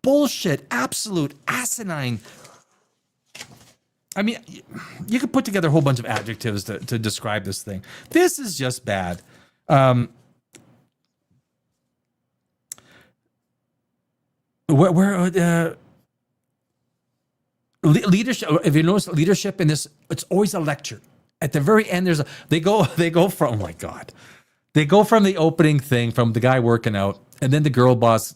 bullshit, absolute asinine. I mean, you could put together a whole bunch of adjectives to describe this thing. This is just bad. Leadership. If you notice leadership in this, it's always a lecture. At the very end, they go from, oh my God, they go from the opening thing from the guy working out, and then the girl boss,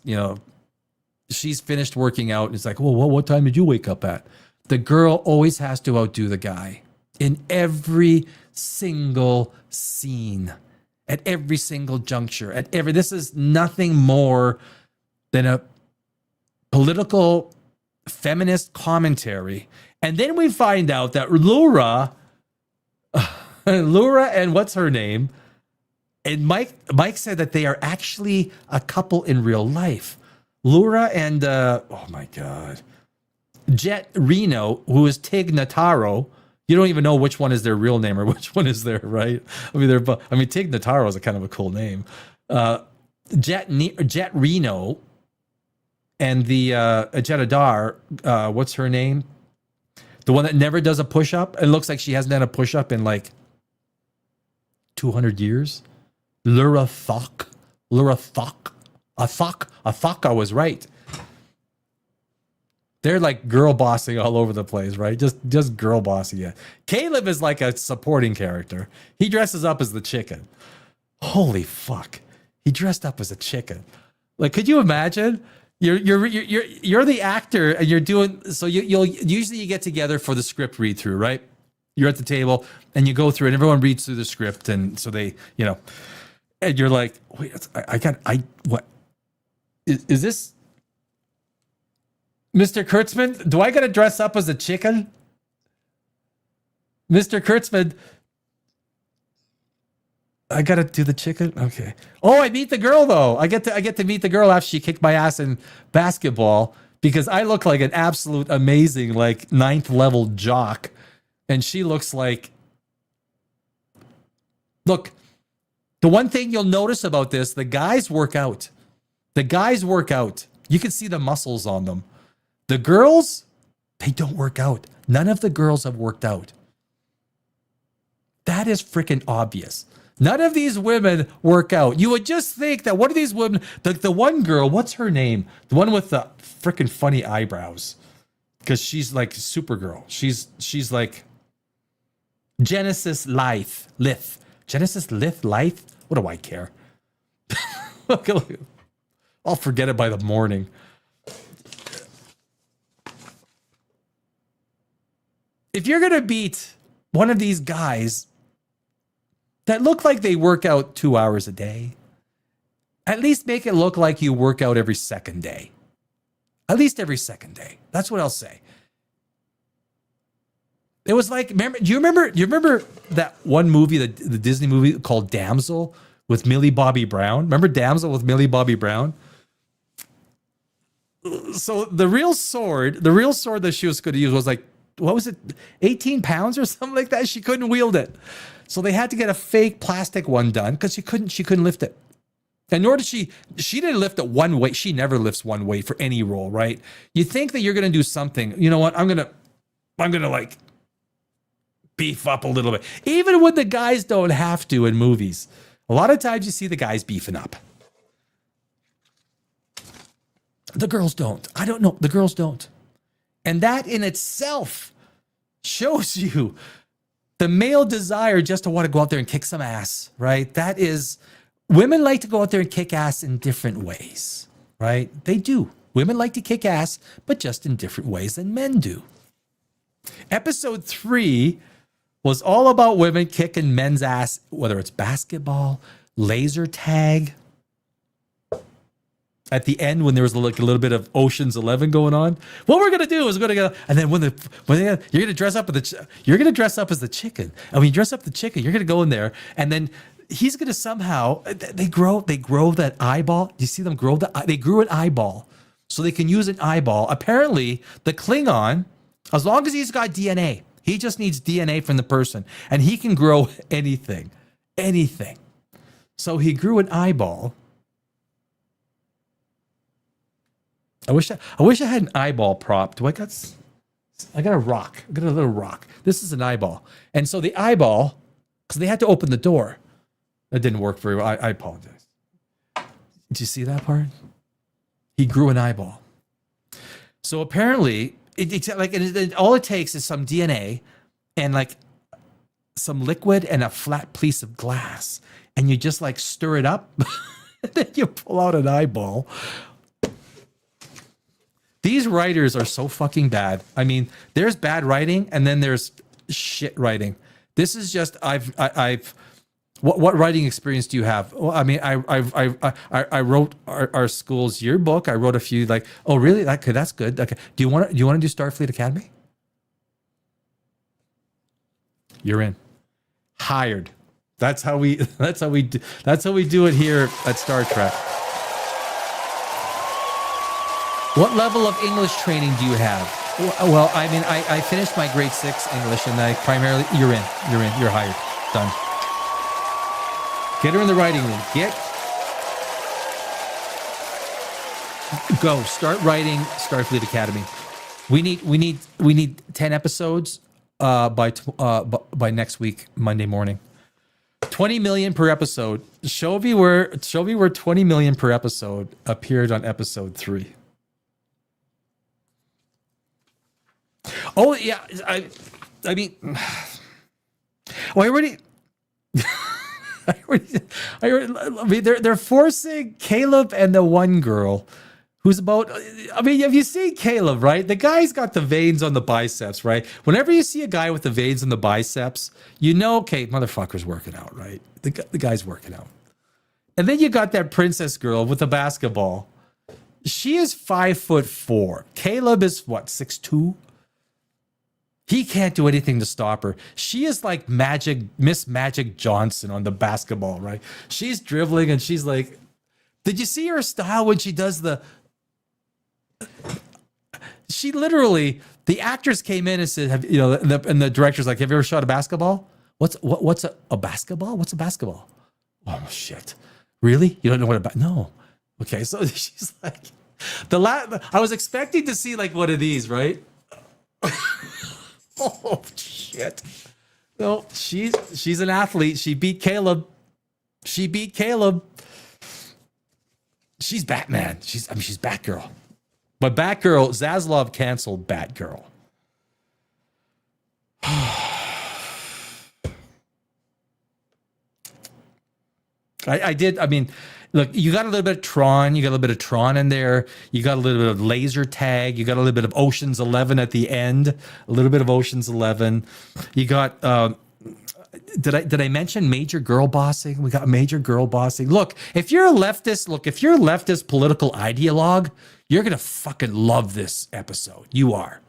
she's finished working out, and it's like, well, what time did you wake up at? The girl always has to outdo the guy in every single scene, at every single juncture, this is nothing more than a political feminist commentary. And then we find out that Laura and what's her name? And Mike said that they are actually a couple in real life. Laura and oh my God, Jet Reno, who is Tig Notaro. You don't even know which one is their real name or which one is their right. I mean, Tig Notaro is a kind of a cool name. Jet Reno and the Jet Adar. What's her name? The one that never does a push-up. It looks like she hasn't done a push-up in like 200 years. Laura Thok. I was right. They're like girl bossing all over the place, right? Just girl bossing. Yeah. Caleb is like a supporting character. He dresses up as the chicken. Holy fuck. He dressed up as a chicken. Like, could you imagine? You're the actor and you're doing, so you'll usually you get together for the script read through, right? You're at the table and you go through and everyone reads through the script, and so they, and you're like, wait, what is this? Mr. Kurtzman, do I got to dress up as a chicken? Mr. Kurtzman, I got to do the chicken? Okay. Oh, I meet the girl though. I get to meet the girl after she kicked my ass in basketball because I look like an absolute amazing like 9th level jock, and she looks like. Look, the one thing you'll notice about this, the guys work out. You can see the muscles on them. The girls, they don't work out. None of the girls have worked out. That is freaking obvious. None of these women work out. You would just think that one of these women, the one girl, what's her name? The one with the freaking funny eyebrows. Because she's like Supergirl. She's like Genesis Lith. Genesis Lith? What do I care? I'll forget it by the morning. If you're going to beat one of these guys that look like they work out 2 hours a day, at least make it look like you work out every second day. At least every second day. That's what I'll say. It was like, do you remember that one movie, the Disney movie called Damsel with Millie Bobby Brown? Remember Damsel with Millie Bobby Brown? So the real sword that she was going to use was like, what was it, 18 pounds or something like that? She couldn't wield it. So they had to get a fake plastic one done because she couldn't lift it. And nor did she didn't lift it one weight. She never lifts one weight for any role, right? You think that you're going to do something. You know what? I'm going to like beef up a little bit. Even when the guys don't have to in movies. A lot of times you see the guys beefing up. The girls don't. I don't know. The girls don't. And that in itself shows you the male desire just to want to go out there and kick some ass, right? That is, women like to go out there and kick ass in different ways, right? They do. Women like to kick ass, but just in different ways than men do. Episode 3 was all about women kicking men's ass, whether it's basketball, laser tag. At the end, when there was like a little bit of Ocean's 11 going on, what we're gonna do is we're gonna go, and then when you're gonna dress up you're gonna dress up as the chicken, and when you dress up the chicken, you're gonna go in there, and then he's gonna somehow they grow that eyeball. You see them grow they grew an eyeball, so they can use an eyeball. Apparently, the Klingon, as long as he's got DNA, he just needs DNA from the person, and he can grow anything. So he grew an eyeball. I wish I had an eyeball prop. I got a rock. I got a little rock. This is an eyeball. And so the eyeball, because they had to open the door. That didn't work very well. I apologize. Did you see that part? He grew an eyeball. So apparently, all it takes is some DNA and like some liquid and a flat piece of glass. And you just like stir it up. And then you pull out an eyeball. These writers are so fucking bad. I mean, there's bad writing and then there's shit writing. This is just what writing experience do you have? Well, I mean, I wrote our school's yearbook. I wrote a few like, oh really? Okay, that's good. Okay, do you want to do Starfleet Academy? You're in. Hired. That's how we do it here at Star Trek. What level of English training do you have? Well, I mean, I finished my grade 6 English, and I primarily, you're hired, done. Get her in the writing room. Go, start writing Starfleet Academy. We need 10 episodes by next week, Monday morning. 20 million per episode. Show me where 20 million per episode appeared on episode 3. Oh yeah, I mean, well, I mean, they're forcing Caleb and the one girl who's about. I mean, have you seen Caleb? Right, the guy's got the veins on the biceps. Right, whenever you see a guy with the veins on the biceps, you know, okay, motherfucker's working out. Right, the guy's working out. And then you got that princess girl with the basketball. She is 5'4". Caleb is what, 6'2". He can't do anything to stop her. She is like Miss Magic Johnson on the basketball, right? She's dribbling and she's like, did you see her style when she does she literally, the actress came in and said, and the director's like, have you ever shot a basketball? What's a basketball? What's a basketball? Oh shit. Really? You don't know what no. Okay. So she's like, I was expecting to see like one of these, right? Oh shit! No, she's an athlete. She beat Caleb. She's Batman. She's Batgirl. But Batgirl, Zaslav canceled Batgirl. I did. I mean, look, you got a little bit of Tron. You got a little bit of Tron in there. You got a little bit of laser tag. You got a little bit of Ocean's 11 at the end. A little bit of Ocean's 11. You got. Did I mention major girl bossing? We got major girl bossing. Look, if you're a leftist political ideologue, you're gonna fucking love this episode. You are.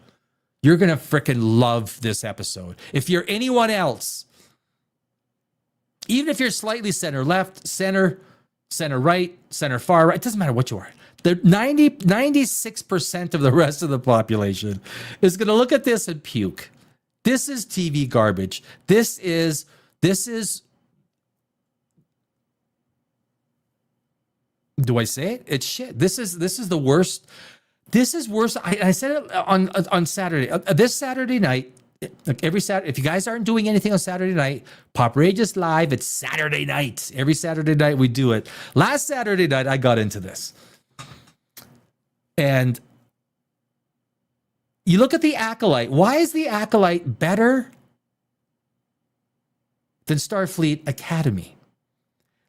You're gonna freaking love this episode. If you're anyone else, even if you're slightly center left, center right, center far right, it doesn't matter what you are. The 96% of the rest of the population is going to look at this and puke. This is TV garbage. This is, do I say it? It's shit. This is the worst. This is worse. I said it on Saturday. This Saturday night, like every Saturday, if you guys aren't doing anything on Saturday night, Pop Rage is live. It's Saturday night. Every Saturday night we do it. Last Saturday night, I got into this. And you look at the Acolyte. Why is the Acolyte better than Starfleet Academy?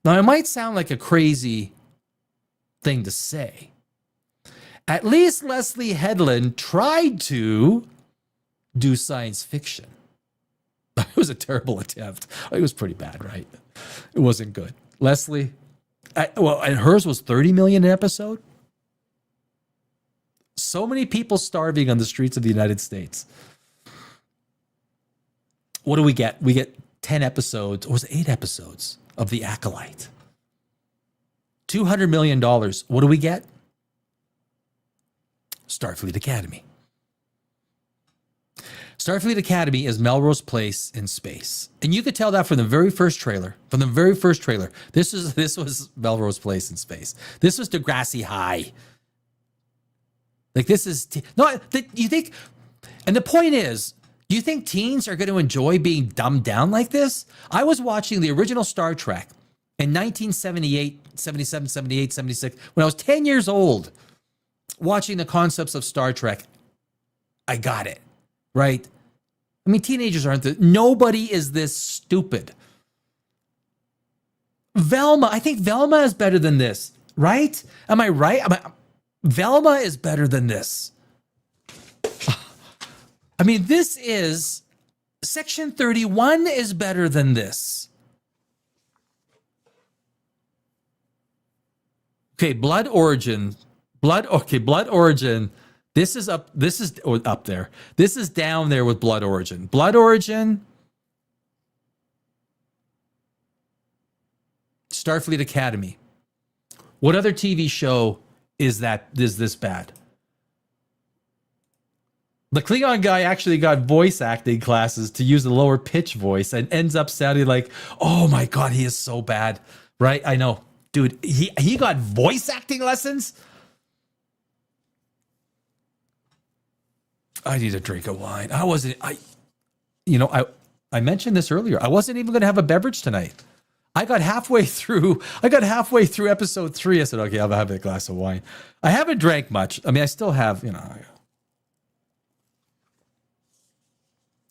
Now, it might sound like a crazy thing to say. At least Leslie Headland tried to do science fiction. It was a terrible attempt. It was pretty bad, right? It wasn't good. Leslie, and hers was 30 million an episode. So many people starving on the streets of the United States. What do we get? We get 10 episodes, or was it 8 episodes of The Acolyte? $200 million. What do we get? Starfleet Academy. Starfleet Academy is Melrose Place in space. And you could tell that from the very first trailer. From the very first trailer. This was Melrose Place in space. This was Degrassi High. Like this is... you think... And the point is, do you think teens are going to enjoy being dumbed down like this? I was watching the original Star Trek in 1978, 77, 78, 76, when I was 10 years old, watching the concepts of Star Trek. I got it, right? I mean, teenagers aren't nobody is this stupid. Velma, I think Velma is better than this, right? Am I right? Velma is better than this. I mean, this is, Section 31 is better than this. Okay, Blood Origin. Blood Origin. This is up there. This is down there with Blood Origin. Blood Origin. Starfleet Academy. What other TV show is this bad? The Klingon guy actually got voice acting classes to use a lower pitch voice and ends up sounding like, oh my God, he is so bad. Right? I know. Dude, he got voice acting lessons? I need a drink of wine. I mentioned this earlier. I wasn't even going to have a beverage tonight. I got halfway through episode 3. I said, okay, I'll have a glass of wine. I haven't drank much. I mean, I still have,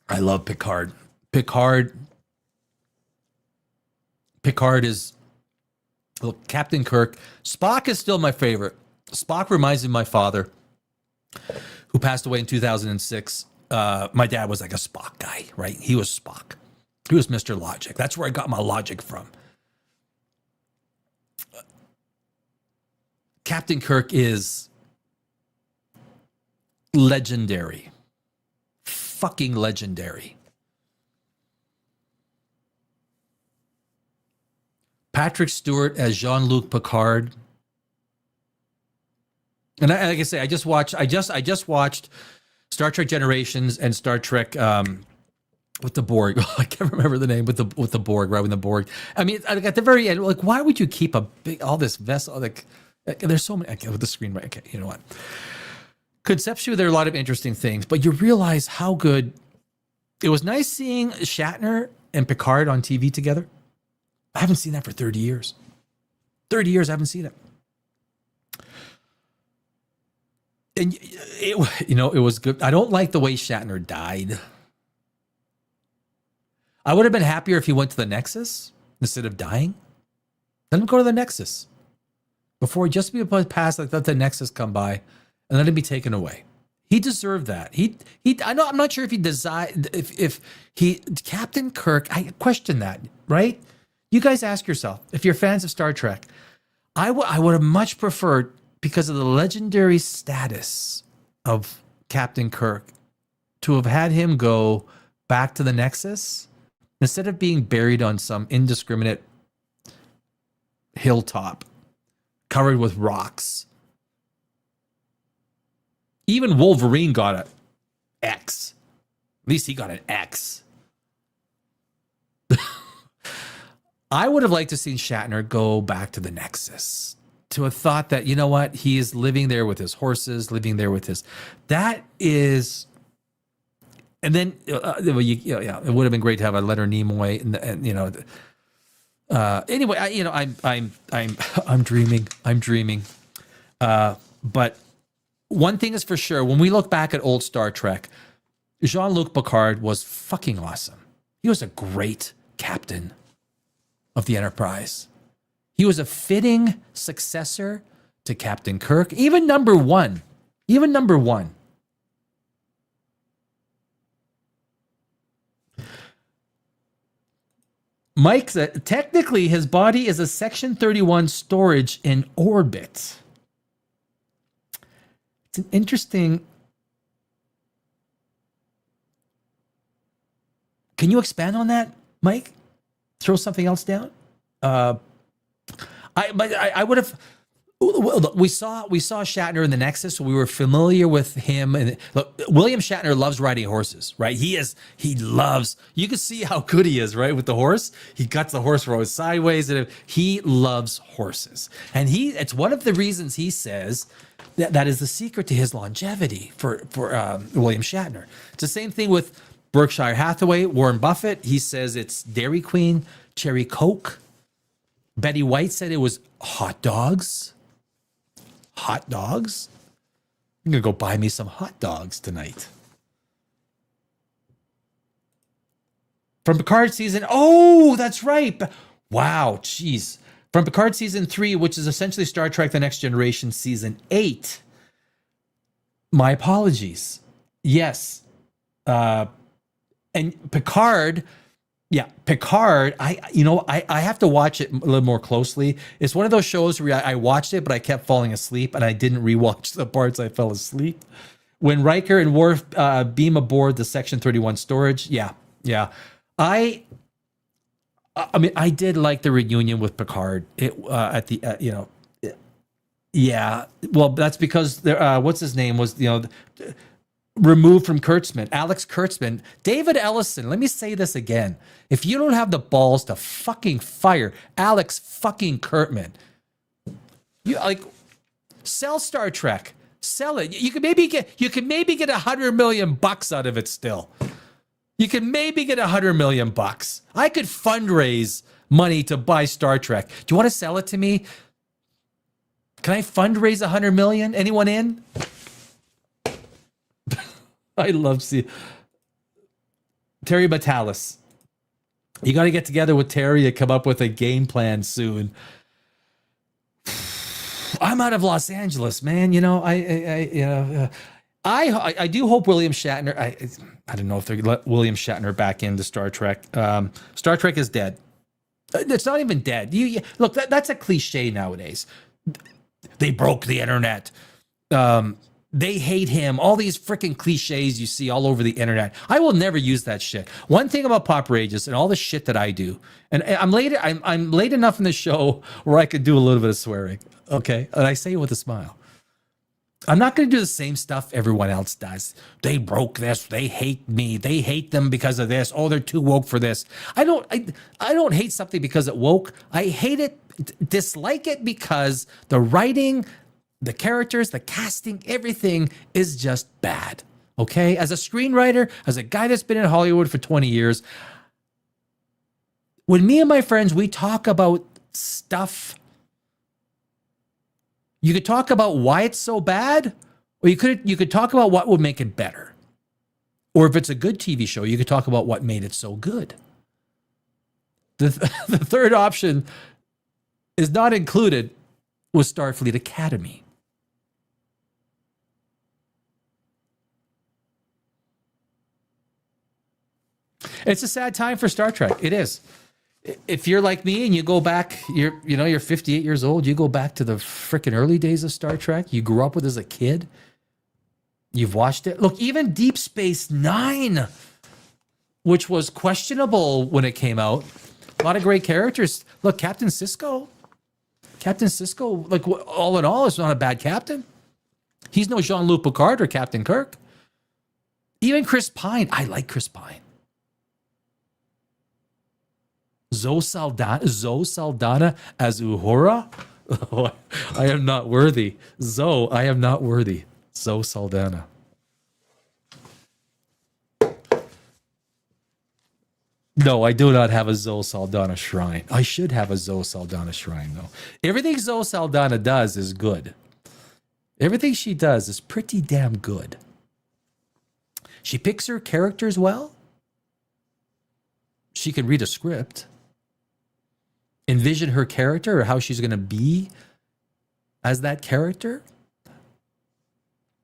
I love Picard. Picard is, well, Captain Kirk. Spock is still my favorite. Spock reminds me of my father, who passed away in 2006. My dad was like a Spock guy, right? He was Spock. He was Mr. Logic. That's where I got my logic from. Captain Kirk is legendary. Fucking legendary. Patrick Stewart as Jean-Luc Picard. And like I say, I just watched Star Trek Generations and Star Trek with the Borg. I can't remember the name with the Borg, right? With the Borg. I mean, at the very end, like, why would you keep all this vessel? Like, there's so many. Okay, with the screen, right? Okay, you know what? Conceptually, there are a lot of interesting things, but you realize how good it was. Nice seeing Shatner and Picard on TV together. I haven't seen that for 30 years. 30 years, I haven't seen it. And it was good. I don't like the way Shatner died. I would have been happier if he went to the Nexus instead of dying. Let him go to the Nexus before he just be past. Let the Nexus come by and let him be taken away. He deserved that. I'm not sure if he desired. If Captain Kirk. I question that. Right? You guys ask yourself if you're fans of Star Trek. I would have much preferred, because of the legendary status of Captain Kirk, to have had him go back to the Nexus instead of being buried on some indiscriminate hilltop covered with rocks. Even Wolverine got an X. At least he got an X. I would have liked to see Shatner go back to the Nexus, to have thought that, you know what, he is living there with his horses, living there with his, that is, and then, it would have been great to have a Leonard Nimoy, anyway, I'm dreaming, but one thing is for sure, when we look back at old Star Trek, Jean-Luc Picard was fucking awesome. He was a great captain of the Enterprise. He was a fitting successor to Captain Kirk, even number one. Even number one. Mike said, technically, his body is a Section 31 storage in orbit. It's an interesting... Can you expand on that, Mike? Throw something else down? I would have... Look, we saw Shatner in the Nexus, so we were familiar with him. And look, William Shatner loves riding horses, right? He loves. You can see how good he is, right, with the horse. He cuts the horse road sideways, and he loves horses. And it's one of the reasons he says that is the secret to his longevity for William Shatner. It's the same thing with Berkshire Hathaway, Warren Buffett. He says it's Dairy Queen, Cherry Coke. Betty White said it was hot dogs. Hot dogs? I'm going to go buy me some hot dogs tonight. From Picard season... Oh, that's right. Wow, jeez. From Picard season 3, which is essentially Star Trek The Next Generation season 8. My apologies. Yes. And Picard... Yeah, Picard, I have to watch it a little more closely. It's one of those shows where I watched it, but I kept falling asleep, and I didn't rewatch the parts I fell asleep. When Riker and Worf beam aboard the Section 31 storage, yeah. I mean, I did like the reunion with Picard. Yeah. Well, that's because what's his name was removed from Kurtzman, Alex Kurtzman, David Ellison. Let me say this again. If you don't have the balls to fucking fire Alex fucking Kurtzman, you sell Star Trek, sell it. You can maybe get $100 million out of it still. You can maybe get $100 million. I could fundraise money to buy Star Trek. Do you want to sell it to me? Can I fundraise $100 million? Anyone in? I love Terry Matalis. You got to get together with Terry and come up with a game plan soon. I'm out of Los Angeles, man. I do hope William Shatner. I don't know if they let William Shatner back into Star Trek. Star Trek is dead. It's not even dead. Look, that's a cliche nowadays. They broke the internet. They hate him. All these freaking cliches you see all over the internet. I will never use that shit. One thing about Pop Rages and all the shit that I do, and I'm late enough in the show where I could do a little bit of swearing. Okay, and I say it with a smile. I'm not going to do the same stuff everyone else does. They broke this. They hate me. They hate them because of this. Oh, they're too woke for this. I don't hate something because it woke. I hate it, dislike it because the writing, the characters, the casting, everything is just bad. Okay? As a screenwriter, as a guy that's been in Hollywood for 20 years, when me and my friends, we talk about stuff, you could talk about why it's so bad, or you could talk about what would make it better. Or if it's a good TV show, you could talk about what made it so good. The third option is not included with Starfleet Academy. It's a sad time for Star Trek. It is. If you're like me and you go back, you're 58 years old, you go back to the freaking early days of Star Trek, you grew up with as a kid, you've watched it. Look, even Deep Space Nine, which was questionable when it came out, a lot of great characters. Look, Captain Sisko, like all in all, is not a bad captain. He's no Jean-Luc Picard or Captain Kirk. Even Chris Pine, I like Chris Pine. Zoe Saldana as Uhura? Oh, I am not worthy. I am not worthy. Zoe Saldana. No, I do not have a Zoe Saldana shrine. I should have a Zoe Saldana shrine, though. Everything Zoe Saldana does is good. Everything she does is pretty damn good. She picks her characters well. She can read a script, envision her character or how she's going to be as that character.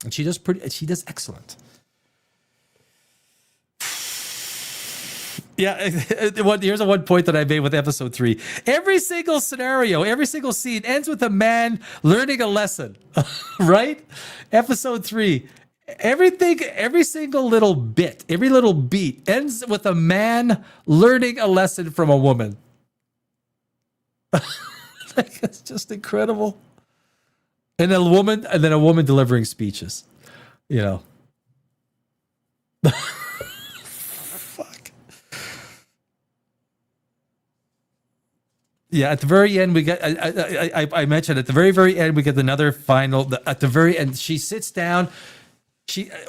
And she does excellent. Yeah, here's one point that I made with episode 3. Every single scenario, every single scene ends with a man learning a lesson, right? Episode 3, everything, every single little bit, every little beat ends with a man learning a lesson from a woman. Like, it's just incredible. And then a woman delivering speeches, you know. Yeah, at the very end, we get. I mentioned at the very end, we get another final. At the very end, she sits down.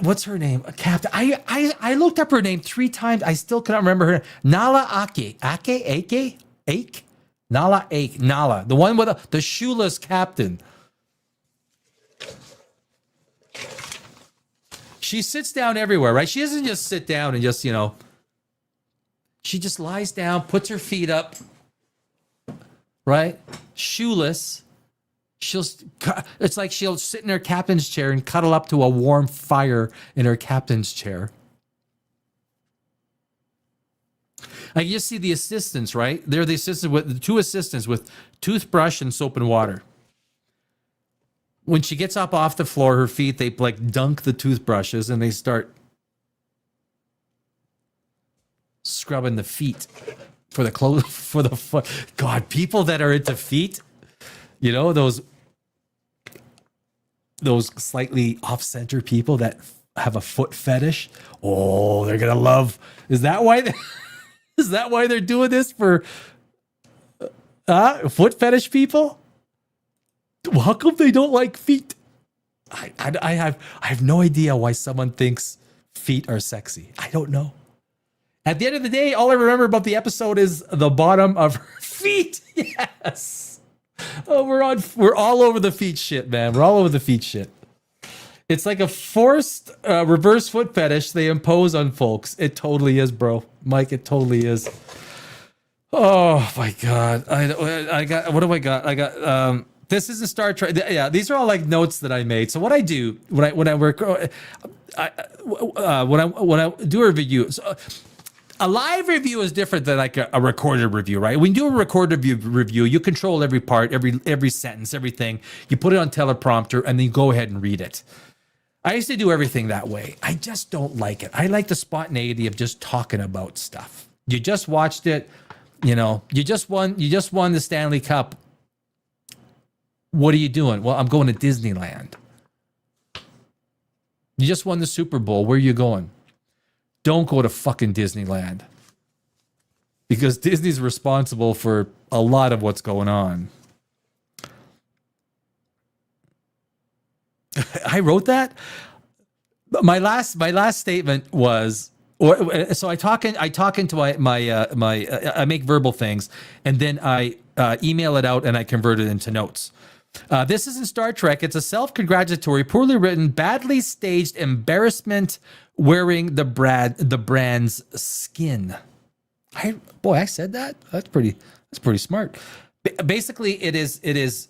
What's her name? Captain. I looked up her name 3 times. I still cannot remember her. Nala Ake. Nala, the one with the shoeless captain. She sits down everywhere, right? She doesn't just sit down and just, she just lies down, puts her feet up, right? Shoeless. It's like she'll sit in her captain's chair and cuddle up to a warm fire in her captain's chair. I just see the assistants, right? They're the assistants with the 2 assistants with toothbrush and soap and water. When she gets up off the floor, her feet, they like dunk the toothbrushes and they start scrubbing the feet for the clothes, for the foot. God, people that are into feet, those slightly off-center people that have a foot fetish. Oh, they're going to love. Is that why they're doing this for foot fetish people? Well, how come they don't like feet? I have no idea why someone thinks feet are sexy. I don't know. At the end of the day, all I remember about the episode is the bottom of her feet. Yes. Oh, we're all over the feet shit, man. We're all over the feet shit. It's like a forced reverse foot fetish they impose on folks. It totally is, bro. Mike, it totally is. Oh my God. I got, what do I got? I got, this isn't Star Trek. Yeah, these are all like notes that I made. So what I do when I work, when I do a review, a live review is different than like a recorded review, right? When you do a recorded review, you control every part, every sentence, everything. You put it on teleprompter and then you go ahead and read it. I used to do everything that way. I just don't like it. I like the spontaneity of just talking about stuff. You just watched it, you just won the Stanley Cup. What are you doing? Well, I'm going to Disneyland. You just won the Super Bowl. Where are you going? Don't go to fucking Disneyland. Because Disney's responsible for a lot of what's going on. I wrote that. My last statement was, so I talk into my I make verbal things and then I email it out and I convert it into notes. This isn't Star Trek. It's a self-congratulatory, poorly written, badly staged embarrassment wearing the brand's skin. I said that? That's pretty smart. Basically, it is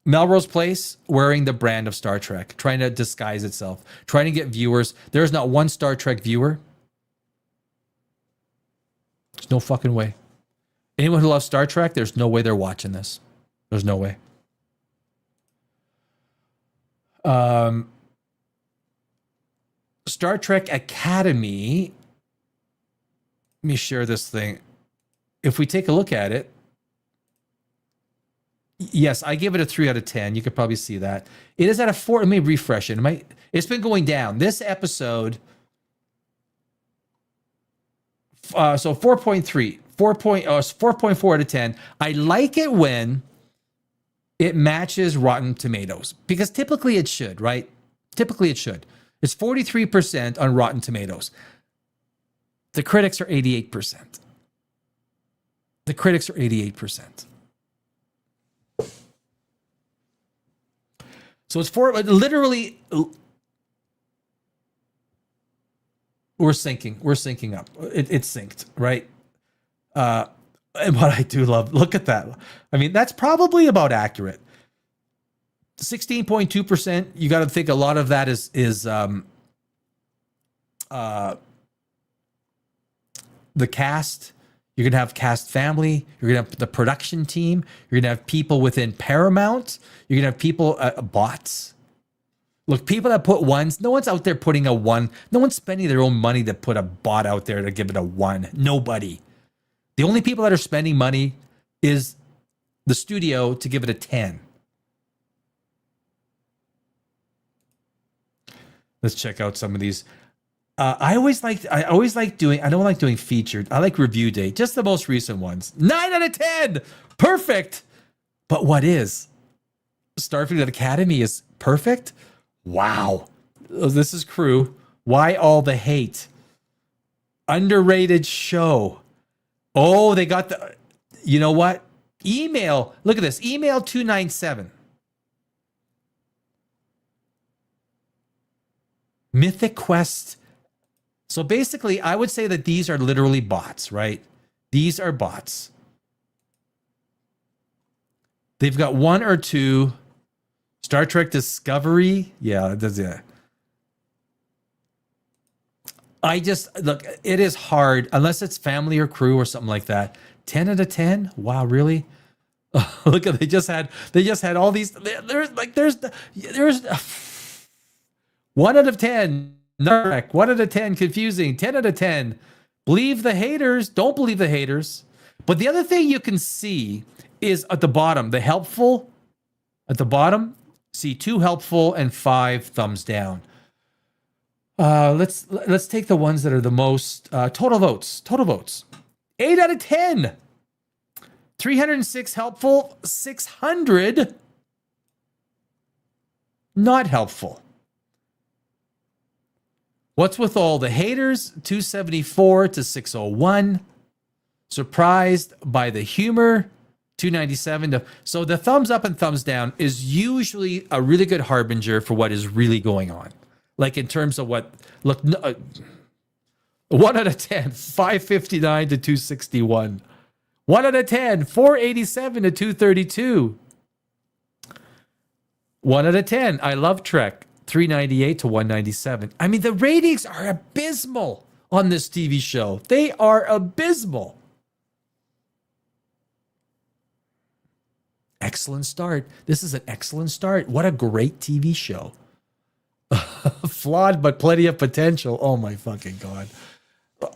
Melrose Place wearing the brand of Star Trek, trying to disguise itself, trying to get viewers. There's not one Star Trek viewer. There's no fucking way. Anyone who loves Star Trek, there's no way they're watching this. There's no way. Star Trek Academy. Let me share this thing. If we take a look at it, yes, I give it a 3 out of 10. You could probably see that. It is at a 4. Let me refresh it. It's been going down. This episode, so 4.3, 4.4 out of 10. I like it when it matches Rotten Tomatoes because typically it should, right? Typically it should. It's 43% on Rotten Tomatoes. The critics are 88%. The critics are 88%. So it's for literally we're syncing. We're syncing up. It's synced, right? And what I do love, look at that. I mean, that's probably about accurate. 16.2%. You got to think a lot of that is the cast. You're going to have cast family. You're going to have the production team. You're going to have people within Paramount. You're going to have people, bots. Look, people that put ones, no one's out there putting a one. No one's spending their own money to put a bot out there to give it a one. Nobody. The only people that are spending money is the studio to give it a 10. Let's check out some of these. I don't like doing featured. I like review day, just the most recent ones. 9 out of 10. Perfect. But what is? Starfleet Academy is perfect? Wow. This is Crew. Why all the hate? Underrated show. Oh, they got the, you know what? Email. Look at this. Email 297. Mythic Quest. So basically, I would say that these are literally bots, right? These are bots. They've got one or two. Star Trek Discovery. Yeah, it does. Yeah. I just, look, it is hard, unless it's family or crew or something like that. 10 out of 10? Wow, really? Look at, they just had all these, there's 1 out of 10. Narek, 1 out of 10, confusing. 10 out of 10. Believe the haters. Don't believe the haters. But the other thing you can see is at the bottom, the helpful. At the bottom, see 2 helpful and 5 thumbs down. Let's take the ones that are the most total votes. 8 out of 10. 306 helpful, 600 not helpful. What's with all the haters? 274 to 601. Surprised by the humor? 297 to... So the thumbs up and thumbs down is usually a really good harbinger for what is really going on. Like in terms of what... Look, 1 out of 10, 559 to 261. 1 out of 10, 487 to 232. 1 out of 10, I love Trek. 398 to 197. I mean, the ratings are abysmal on this TV show. They are abysmal. Excellent start. This is an excellent start. What a great TV show. Flawed, but plenty of potential. Oh my fucking God.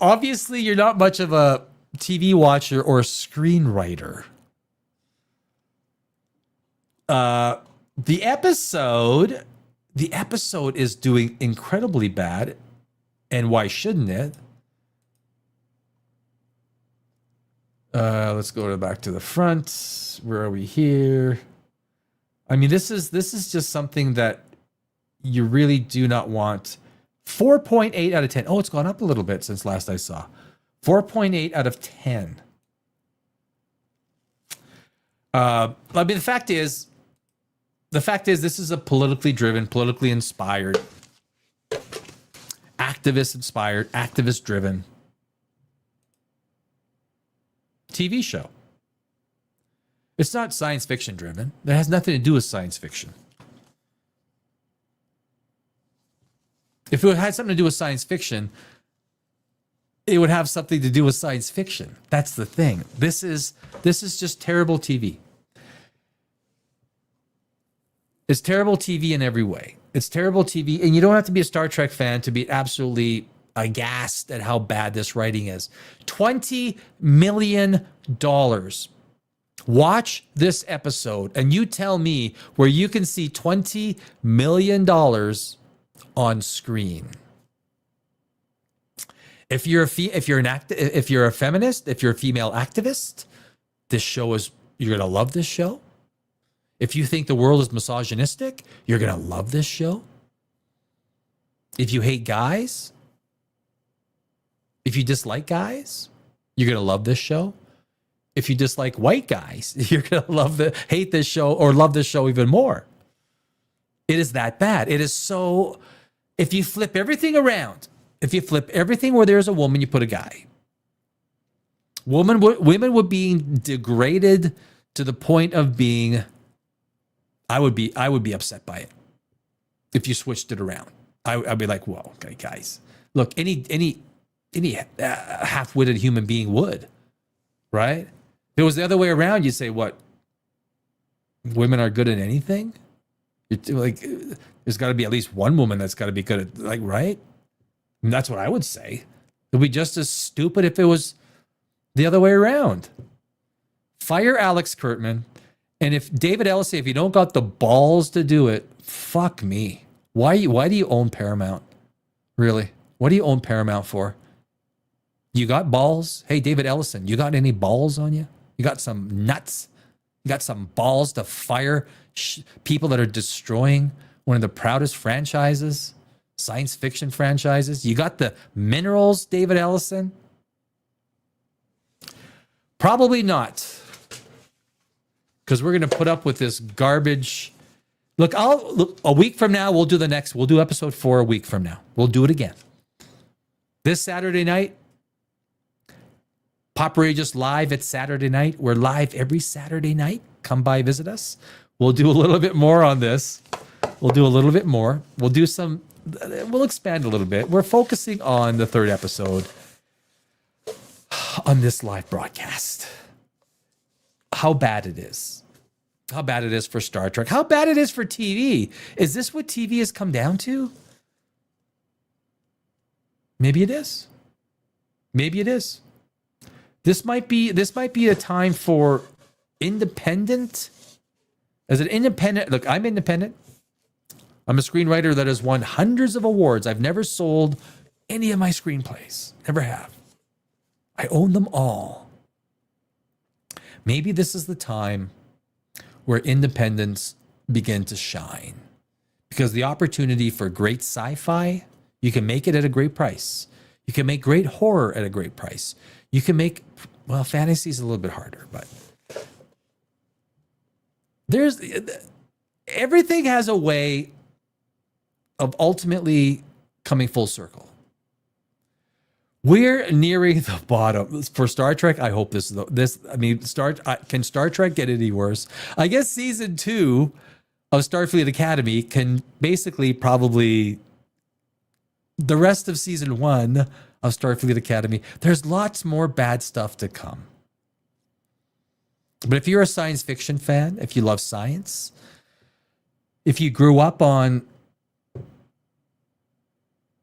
Obviously, you're not much of a TV watcher or a screenwriter. The episode is doing incredibly bad. And why shouldn't it? Let's go back to the front. Where are we here? I mean, this is just something that you really do not want. 4.8 out of 10. Oh, it's gone up a little bit since last I saw. 4.8 out of 10. I mean, the fact is, this is a politically driven, politically inspired, activist-inspired, activist-driven TV show. It's not science fiction driven. That has nothing to do with science fiction. If it had something to do with science fiction, it would have something to do with science fiction. That's the thing. This is just terrible TV. It's terrible TV in every way. It's terrible TV, and you don't have to be a Star Trek fan to be absolutely aghast at how bad this writing is. $20 million. Watch this episode, and you tell me where you can see $20 million on screen. If you're a feminist, if you're a female activist, you're gonna love this show. If you think the world is misogynistic, you're gonna love this show. If you hate guys, if you dislike guys, you're gonna love this show. If you dislike white guys, you're gonna hate this show or love this show even more. It is that bad. It is so, if you flip everything around, if you flip everything where there's a woman, you put a guy. Women were being degraded to the point of being, I would be upset by it if you switched it around. I'd be like, whoa, okay, guys. Look, any half-witted human being would, right? If it was the other way around, you'd say, what? Women are good at anything? Like, there's got to be at least one woman that's got to be good at, like, right? And that's what I would say. It would be just as stupid if it was the other way around. Fire Alex Kurtzman. And if David Ellison, if you don't got the balls to do it, fuck me. Why do you own Paramount? Really? What do you own Paramount for? You got balls? Hey, David Ellison, you got any balls on you? You got some nuts? You got some balls to fire people that are destroying one of the proudest franchises, science fiction franchises? You got the minerals, David Ellison? Probably not. Because we're going to put up with this garbage. Look, a week from now, we'll do episode 4 a week from now. We'll do it again. This Saturday night, Pop Rageous live at Saturday night. We're live every Saturday night. Come by, visit us. We'll do a little bit more on this. We'll do a little bit more. We'll expand a little bit. We're focusing on the 3rd episode on this live broadcast. How bad it is. How bad it is for Star Trek. How bad it is for TV. Is this what TV has come down to? Maybe it is. Maybe it is. This might be a time for independent. As an independent, look, I'm independent. I'm a screenwriter that has won hundreds of awards. I've never sold any of my screenplays. Never have. I own them all. Maybe this is the time where independents begin to shine. Because the opportunity for great sci-fi, you can make it at a great price. You can make great horror at a great price. You can make, well, fantasy is a little bit harder, but everything has a way of ultimately coming full circle. We're nearing the bottom for Star Trek. I hope can Star Trek get any worse? I guess season 2 of Starfleet Academy can basically probably the rest of season 1 of Starfleet Academy. There's lots more bad stuff to come. But if you're a science fiction fan, if you love science, if you grew up on,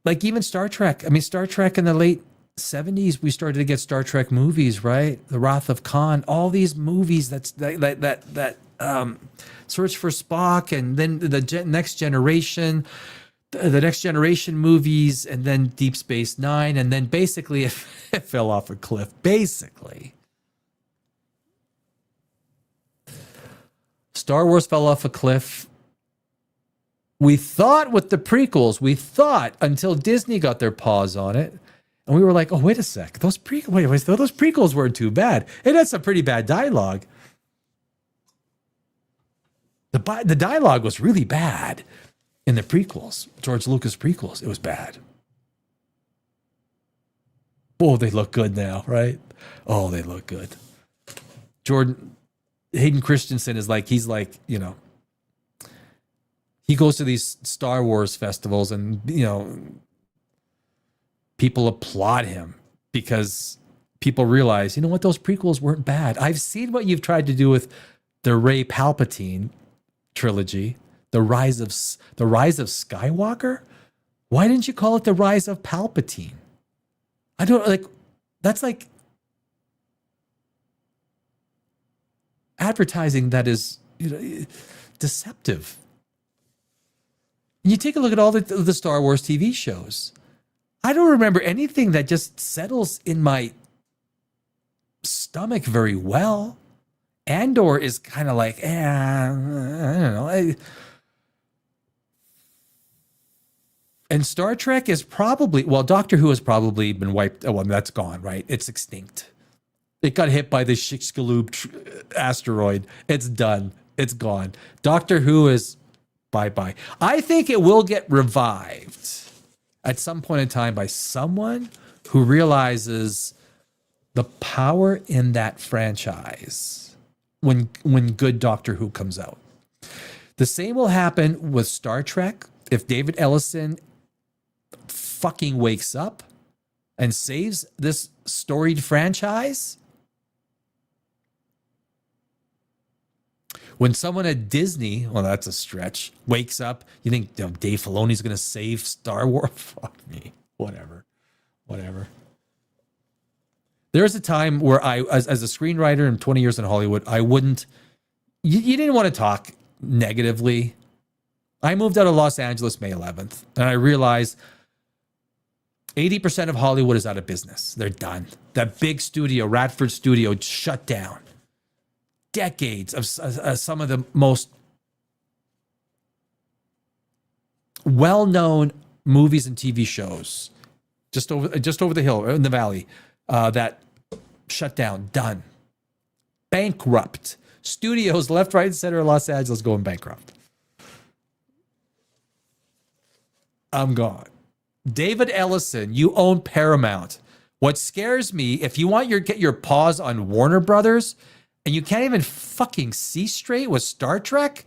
like, even Star Trek. I mean, Star Trek in the late 70s, we started to get Star Trek movies, right? The Wrath of Khan, all these movies that Search for Spock, and then the Next Generation, the Next Generation movies, and then Deep Space Nine, and then basically it fell off a cliff. Basically, Star Wars fell off a cliff. We thought with the prequels, until Disney got their paws on it, and we were like, oh, wait a sec, those prequels weren't too bad. It had some pretty bad dialogue. The dialogue was really bad in the prequels, George Lucas prequels. It was bad. Oh, they look good now, right? Oh, they look good. Hayden Christensen is like, he's like, he goes to these Star Wars festivals and, people applaud him because people realize, you know what, those prequels weren't bad. I've seen what you've tried to do with the Rey Palpatine trilogy, the rise of Skywalker. Why didn't you call it the Rise of Palpatine? I don't like. That's like advertising that is deceptive. And you take a look at all the Star Wars TV shows. I don't remember anything that just settles in my stomach very well. Andor is kind of like, I don't know. And Star Trek is probably, Doctor Who has probably been wiped. Oh, well, that's gone, right? It's extinct. It got hit by the Chicxulub asteroid. It's done. It's gone. Doctor Who is Bye-bye. I think it will get revived at some point in time by someone who realizes the power in that franchise when good Doctor Who comes out. The same will happen with Star Trek if David Ellison fucking wakes up and saves this storied franchise. When someone at Disney, well, that's a stretch, wakes up, you think Dave Filoni's going to save Star Wars? Fuck me. Whatever. There was a time where I, as a screenwriter in 20 years in Hollywood, I wouldn't, you didn't want to talk negatively. I moved out of Los Angeles May 11th, and I realized 80% of Hollywood is out of business. They're done. That big studio, Radford Studio, shut down. Decades of some of the most well-known movies and TV shows just over the hill in the valley that shut down, done. Bankrupt. Studios left, right, and center of Los Angeles going bankrupt. I'm gone. David Ellison, you own Paramount. What scares me, if you want get your paws on Warner Brothers and you can't even fucking see straight with Star Trek,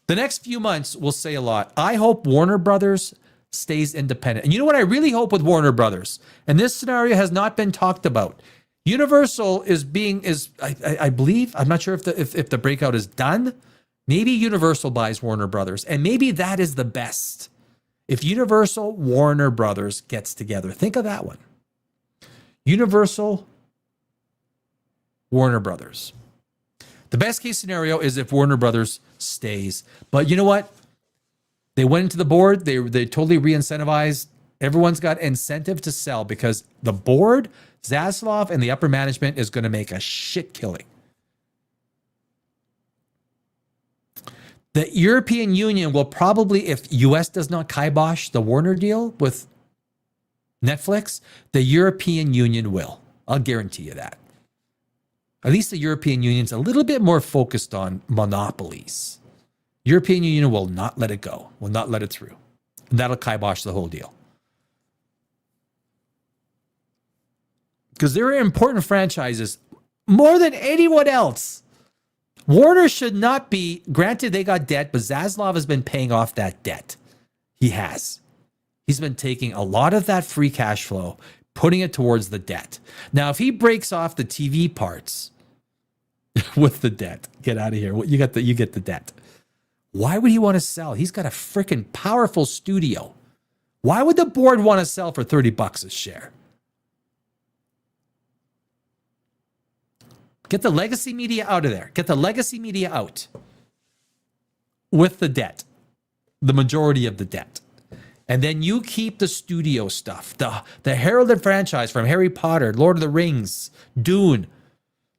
the next few months will say a lot. I hope Warner Brothers stays independent. And you know what I really hope with Warner Brothers? And this scenario has not been talked about. Universal I believe, I'm not sure if the breakout is done. Maybe Universal buys Warner Brothers, and maybe that is the best. If Universal Warner Brothers gets together, think of that one. Universal Warner Brothers. The best case scenario is if Warner Brothers stays. But you know what? They went into the board. They totally re-incentivized. Everyone's got incentive to sell because the board, Zaslav, and the upper management is going to make a shit killing. The European Union will probably, if US does not kibosh the Warner deal with Netflix, the European Union will. I'll guarantee you that. At least the European Union's a little bit more focused on monopolies. European Union will not let it go, will not let it through. And that'll kibosh the whole deal. Because there are important franchises more than anyone else. Warner should not be, granted they got debt, but Zaslav has been paying off that debt. He has. He's been taking a lot of that free cash flow, putting it towards the debt. Now, if he breaks off the TV parts with the debt, get out of here. You get the debt. Why would he want to sell? He's got a freaking powerful studio. Why would the board want to sell for $30 a share? Get the legacy media out of there. Get the legacy media out with the debt, the majority of the debt. And then you keep the studio stuff, the heralded franchise from Harry Potter, Lord of the Rings, Dune.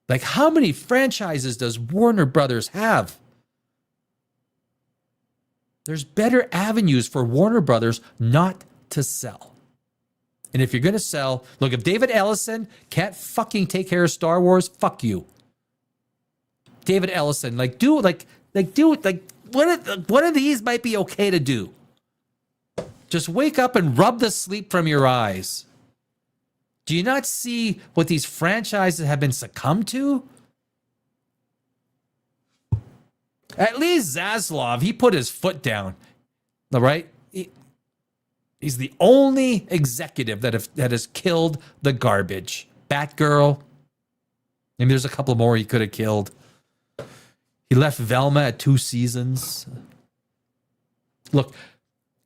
Like, how many franchises does Warner Brothers have? There's better avenues for Warner Brothers not to sell. And if you're going to sell, look, if David Ellison can't fucking take care of Star Wars, fuck you. David Ellison, one of these might be okay to do. Just wake up and rub the sleep from your eyes. Do you not see what these franchises have been succumbed to? At least Zaslav, he put his foot down. All right? He's the only executive that has killed the garbage. Batgirl. Maybe there's a couple more he could have killed. He left Velma at 2 seasons. Look,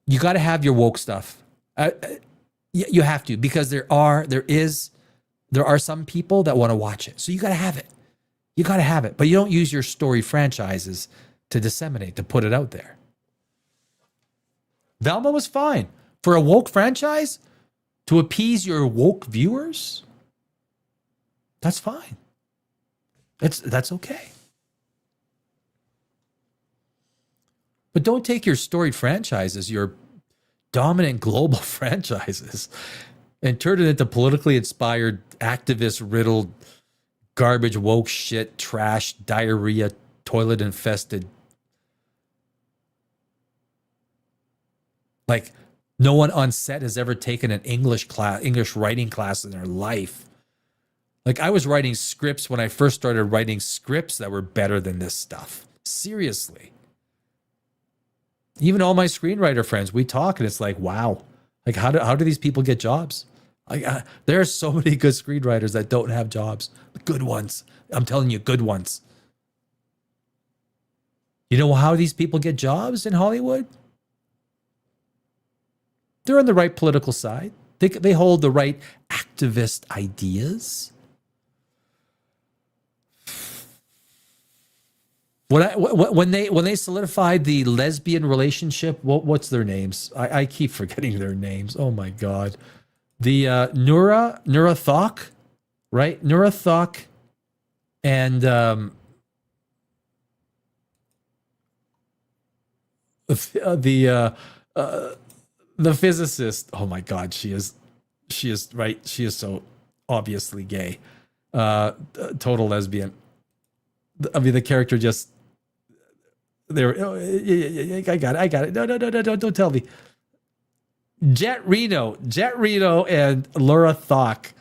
you got to have your woke stuff. You have to, because there are some people that want to watch it. So you got to have it. You got to have it. But you don't use your story franchises to disseminate, to put it out there. Velma was fine. For a woke franchise, to appease your woke viewers, that's fine. That's okay. But don't take your storied franchises, your dominant global franchises, and turn it into politically inspired, activist-riddled, garbage, woke shit, trash, diarrhea, toilet infested. Like, no one on set has ever taken an English writing class in their life. Like, I was writing scripts when I first started writing scripts that were better than this stuff. Seriously. Even all my screenwriter friends, we talk and it's like, wow. Like, how do these people get jobs? Like, there are so many good screenwriters that don't have jobs. Good ones. I'm telling you, good ones. You know how these people get jobs in Hollywood? They're on the right political side. They hold the right activist ideas. When they solidified the lesbian relationship, what's their names? I keep forgetting their names. Oh my God. The Nura Thok, right? Nura Thok and the physicist. Oh my God, she is right. She is so obviously gay. Total lesbian. I mean, the character just there. Oh, yeah, I got it. No, don't tell me. Jet Reno, and Laura Thok.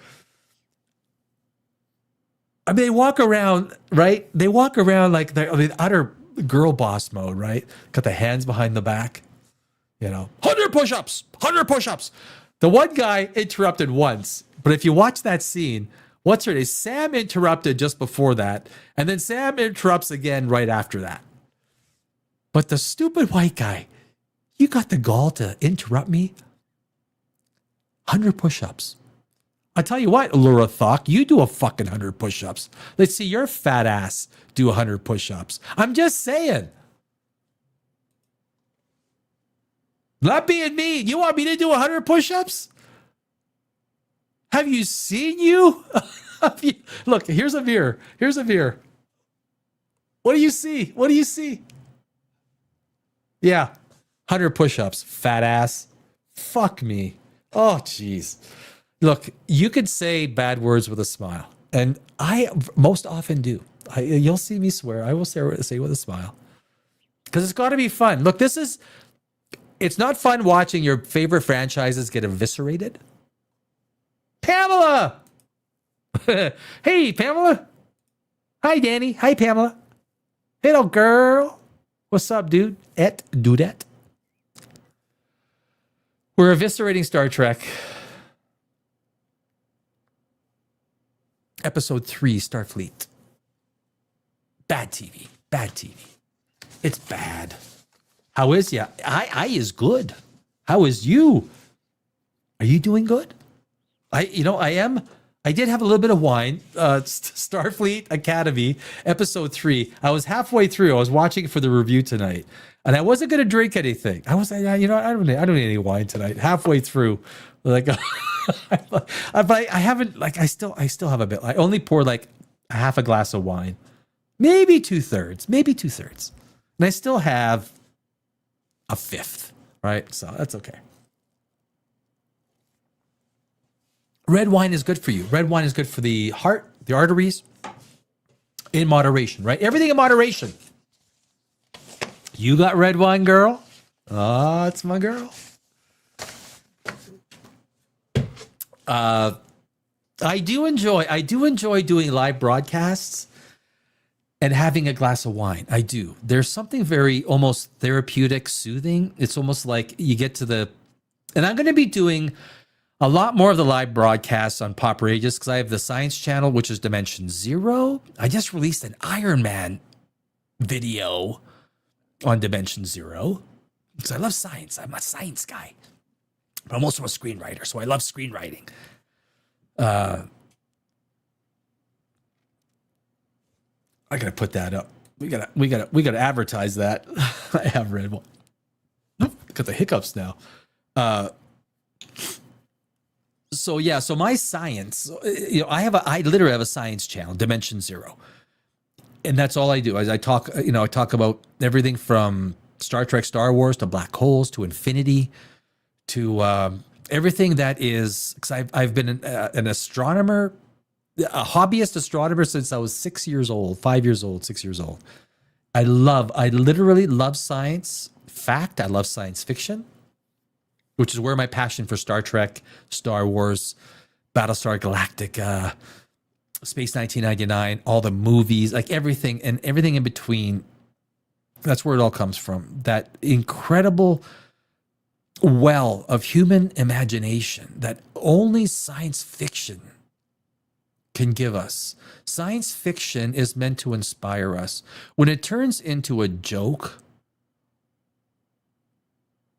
I mean, they walk around, right? They walk around like they're utter girl boss mode, right? Got the hands behind the back, 100 push-ups. The one guy interrupted once, but if you watch that scene, what's her name? Sam interrupted just before that, and then Sam interrupts again right after that. But the stupid white guy, you got the gall to interrupt me? 100 push-ups. I tell you what, Laura Thok, you do a fucking 100 push-ups. Let's see your fat ass do 100 push-ups. I'm just saying. Not being mean. You want me to do 100 push-ups? Have you seen you? Look, here's a mirror. What do you see? Yeah, 100 push-ups, fat ass. Fuck me. Oh, jeez. Look, you could say bad words with a smile, and I most often do. You'll see me swear. I will say with a smile, because it's got to be fun. Look, it's not fun watching your favorite franchises get eviscerated. Pamela! Hey, Pamela. Hi, Danny. Hi, Pamela. Hello, girl. What's up, dude? Dudette. We're eviscerating Star Trek. Episode 3, Starfleet. Bad TV. It's bad. How is ya? I is good. How is you? Are you doing good? I am. I did have a little bit of wine. Starfleet Academy, episode 3. I was halfway through. I was watching it for the review tonight, and I wasn't going to drink anything. I was like, I don't need any wine tonight. Halfway through, like, but I haven't. Like, I still have a bit. I only poured like a half a glass of wine, maybe two thirds, and I still have a fifth. Right, so that's okay. Red wine is good for you. Red wine is good for the heart, the arteries, in moderation, right? Everything in moderation. You got red wine, girl? Oh, it's my girl. I do enjoy doing live broadcasts and having a glass of wine. I do. There's something very almost therapeutic, soothing. It's almost like you get to and I'm going to be doing a lot more of the live broadcasts on Pop Rages because I have the science channel, which is Dimension Zero. I just released an Iron Man video on Dimension Zero because I love science. I'm a science guy, but I'm also a screenwriter, so I love screenwriting. I gotta put that up. We gotta advertise that. I have read one. Got the hiccups now. So my science, I literally have a science channel, Dimension Zero, and that's all I do. I talk about everything from Star Trek, Star Wars to black holes to infinity to everything that is. Because I've been an astronomer, a hobbyist astronomer since I was 6 years old, 5 years old, 6 years old, I literally love science fact. I love science fiction, which is where my passion for Star Trek, Star Wars, Battlestar Galactica, Space 1999, all the movies, like everything and everything in between. That's where it all comes from. That incredible well of human imagination that only science fiction can give us. Science fiction is meant to inspire us. When it turns into a joke,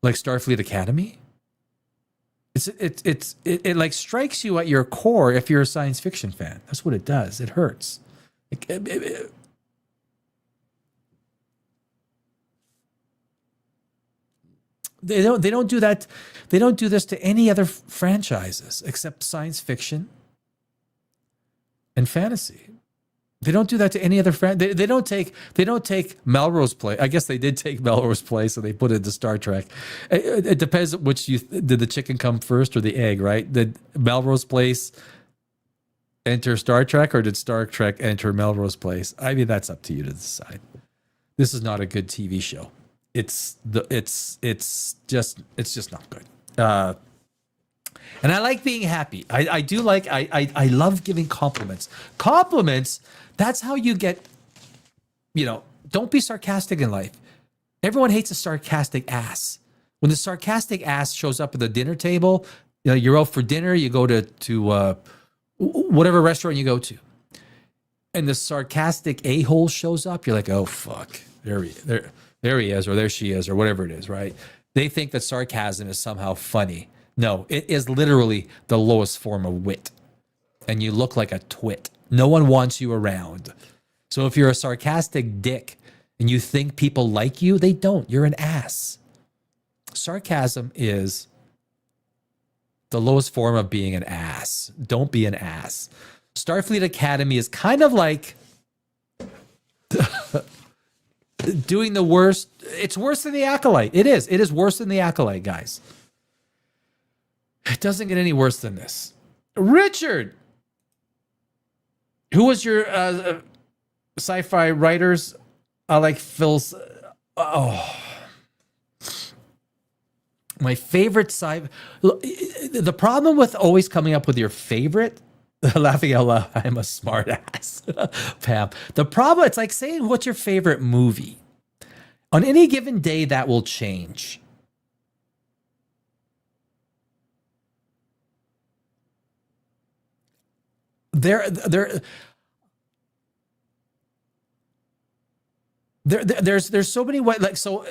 like Starfleet Academy, it like strikes you at your core if you're a science fiction fan. That's what it does. It hurts. They don't do that. They don't do this to any other franchises except science fiction and fantasy. They don't do that to any other they don't take Melrose Place. I guess they did take Melrose Place and they put it into Star Trek. It depends which did the chicken come first or the egg, right? Did Melrose Place enter Star Trek or did Star Trek enter Melrose Place? I mean, that's up to you to decide. This is not a good TV show. It's just not good. And I like being happy. I love giving compliments. Compliments, that's how you get, don't be sarcastic in life. Everyone hates a sarcastic ass. When the sarcastic ass shows up at the dinner table, you're out for dinner, you go to whatever restaurant you go to, and the sarcastic a-hole shows up, you're like, oh, fuck. There he is, or there she is, or whatever it is, right? They think that sarcasm is somehow funny. No, it is literally the lowest form of wit. And you look like a twit. No one wants you around. So if you're a sarcastic dick and you think people like you, they don't. You're an ass. Sarcasm is the lowest form of being an ass. Don't be an ass. Starfleet Academy is kind of like doing the worst. It's worse than the Acolyte. It is. It is worse than the Acolyte, guys. It doesn't get any worse than this. Richard, who was your sci-fi writers? I like Phil's. My favorite sci. The problem with always coming up with your favorite, laughing out loud, I'm a smart ass, Pam. The problem, it's like saying, what's your favorite movie? On any given day, that will change. There's so many ways. Like, so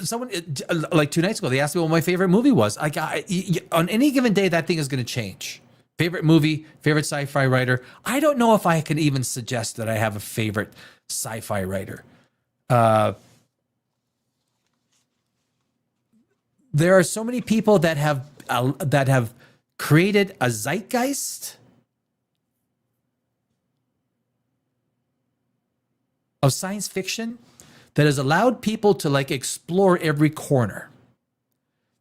someone like 2 nights ago, they asked me what my favorite movie was. On any given day, that thing is going to change. Favorite movie, favorite sci-fi writer. I don't know if I can even suggest that I have a favorite sci-fi writer. There are so many people that have created a zeitgeist of science fiction that has allowed people to like explore every corner.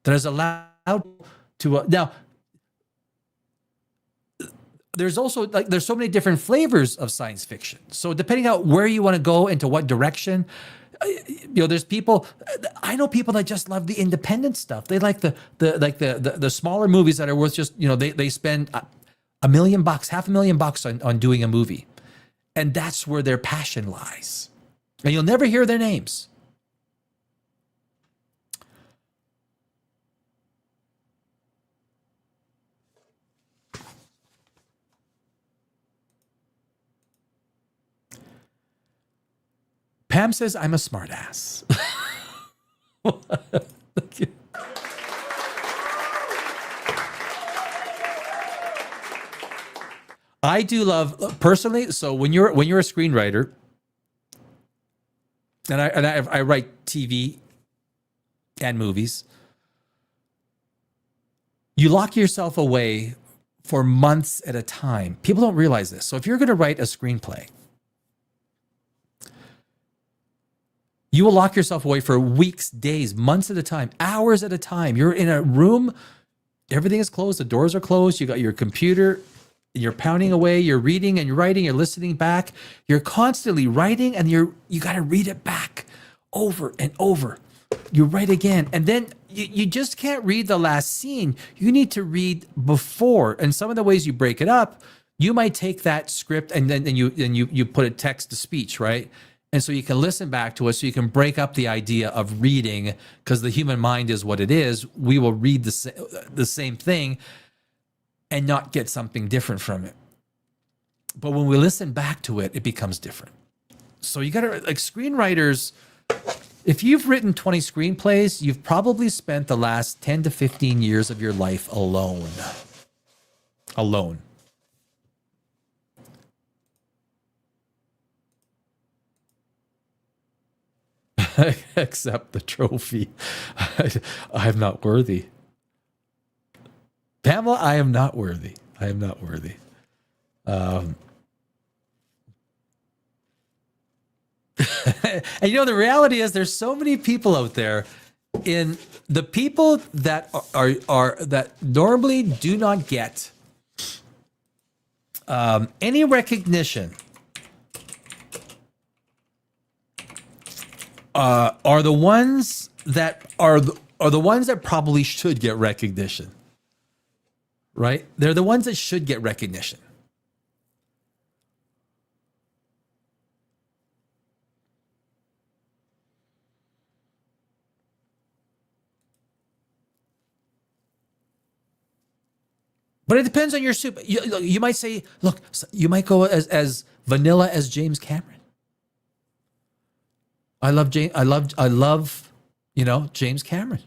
That has allowed to now. There's also there's so many different flavors of science fiction. So depending on where you want to go into what direction, there's people. I know people that just love the independent stuff. They like the smaller movies that are worth just they spend $1 million, $500,000 on doing a movie, and that's where their passion lies. And you'll never hear their names. Pam says, I'm a smart ass. I do love, personally, so when you're a screenwriter, and I write TV and movies, you lock yourself away for months at a time. People don't realize this. So if you're going to write a screenplay, you will lock yourself away for weeks, days, months at a time, hours at a time. You're in a room, everything is closed, the doors are closed, you got your computer you're pounding away, you're reading and you're writing, you're listening back. You're constantly writing and you got to read it back over and over. You write again. And then you just can't read the last scene. You need to read before. And some of the ways you break it up, you might take that script and then you put it text to speech, right? And so you can listen back to it, so you can break up the idea of reading, because the human mind is what it is. We will read the same thing and not get something different from it. But when we listen back to it, it becomes different. So you got to, like, screenwriters, if you've written 20 screenplays, you've probably spent the last 10 to 15 years of your life alone. Alone. Accept the trophy. I am not worthy. Pamela, I am not worthy. I am not worthy. And you know, the reality is there's so many people out there, in the people that are that normally do not get any recognition are the ones that are the ones that probably should get recognition. Right? They're the ones that should get recognition. But it depends on your soup. You might say, look, you might go as vanilla as James Cameron. I love James Cameron.